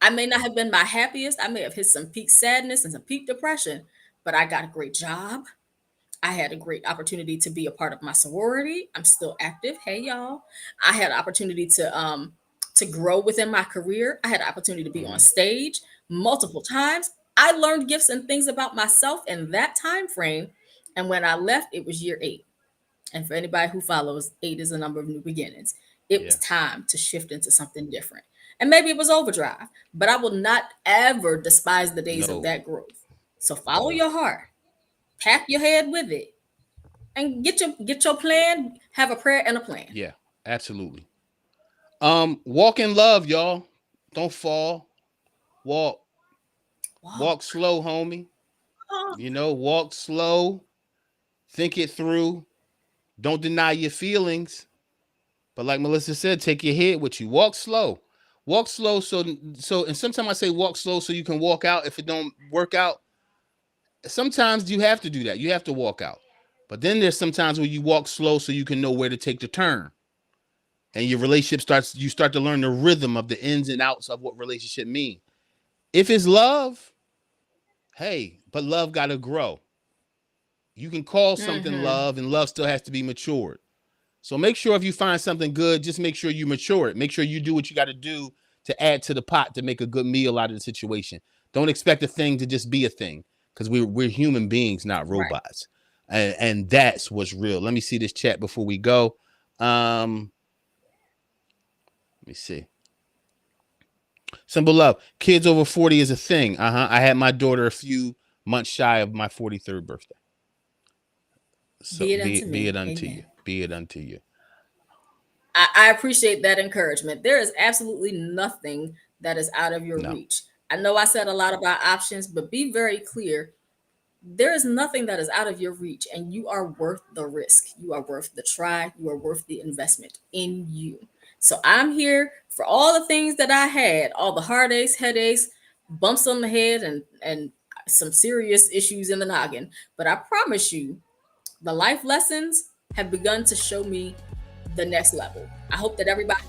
I may not have been my happiest. I may have hit some peak sadness and some peak depression, but I got a great job. I had a great opportunity to be a part of my sorority. I'm still active. Hey y'all. I had an opportunity to grow within my career. I had an opportunity to be on Mm-hmm. stage multiple times. I learned gifts and things about myself in that time frame. And when I left, it was year 8. And for anybody who follows, 8 is a number of new beginnings. It was Yeah. time to shift into something different. And maybe it was overdrive, but I will not ever despise the days of No. that growth. So follow your heart, pack your head with it, and get your plan. Have a prayer and a plan. Yeah. Absolutely. Walk in love, y'all. Don't fall. Walk. Walk Walk. slow, homie. Oh, Walk slow. Think it through. Don't deny your feelings. But like Melissa said, take your head with you. Walk slow. Walk slow and sometimes I say walk slow so you can walk out if it don't work out. Sometimes you have to do that. You have to walk out. But then there's sometimes where you walk slow so you can know where to take the turn. And your relationship you start to learn the rhythm of the ins and outs of what relationship mean. If it's love, hey, but love got to grow. You can call something mm-hmm. love, and love still has to be matured. So make sure if you find something good, just make sure you mature it. Make sure you do what you got to do to add to the pot to make a good meal out of the situation. Don't expect a thing to just be a thing because we're human beings, not Right. robots. And that's what's real. Let me see this chat before we go. Let me see. Simple love. Kids over 40 is a thing. I had my daughter a few months shy of my 43rd birthday. So Be it be unto it, be me. it unto Amen. you. Be it unto you. I appreciate that encouragement. There is absolutely nothing that is out of your No. reach. I know I said a lot about options, but be very clear. There is nothing that is out of your reach, and you are worth the risk. You are worth the try. You are worth the investment in you. So I'm here for all the things that I had, all the heartaches, headaches, bumps on the head, and some serious issues in the noggin. But I promise you, the life lessons have begun to show me the next level. I hope that everybody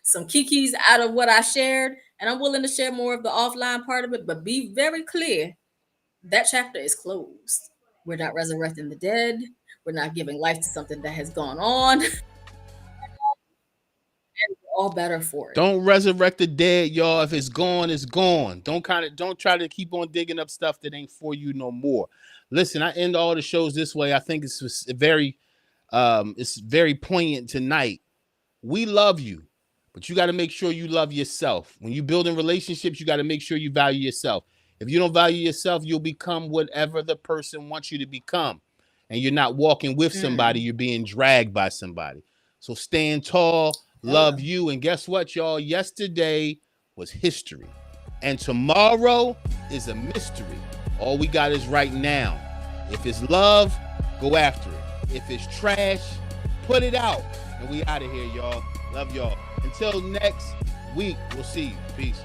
some kikis out of what I shared, and I'm willing to share more of the offline part of it, but be very clear that chapter is closed. We're not resurrecting the dead. We're not giving life to something that has gone on. We're all better for it. Don't resurrect the dead, y'all. If it's gone, it's gone. Don't try to keep on digging up stuff that ain't for you no more. Listen, I end all the shows this way. I think it's very poignant tonight. We love you, but you got to make sure you love yourself. When you building relationships, you got to make sure you value yourself. If you don't value yourself, you'll become whatever the person wants you to become. And you're not walking with somebody, Mm. you're being dragged by somebody. So stand tall, love Hello. you. And guess what, y'all? Yesterday was history. And tomorrow is a mystery. All we got is right now. If it's love, go after it. If it's trash, put it out. And we out of here, y'all. Love y'all. Until next week, we'll see you. Peace.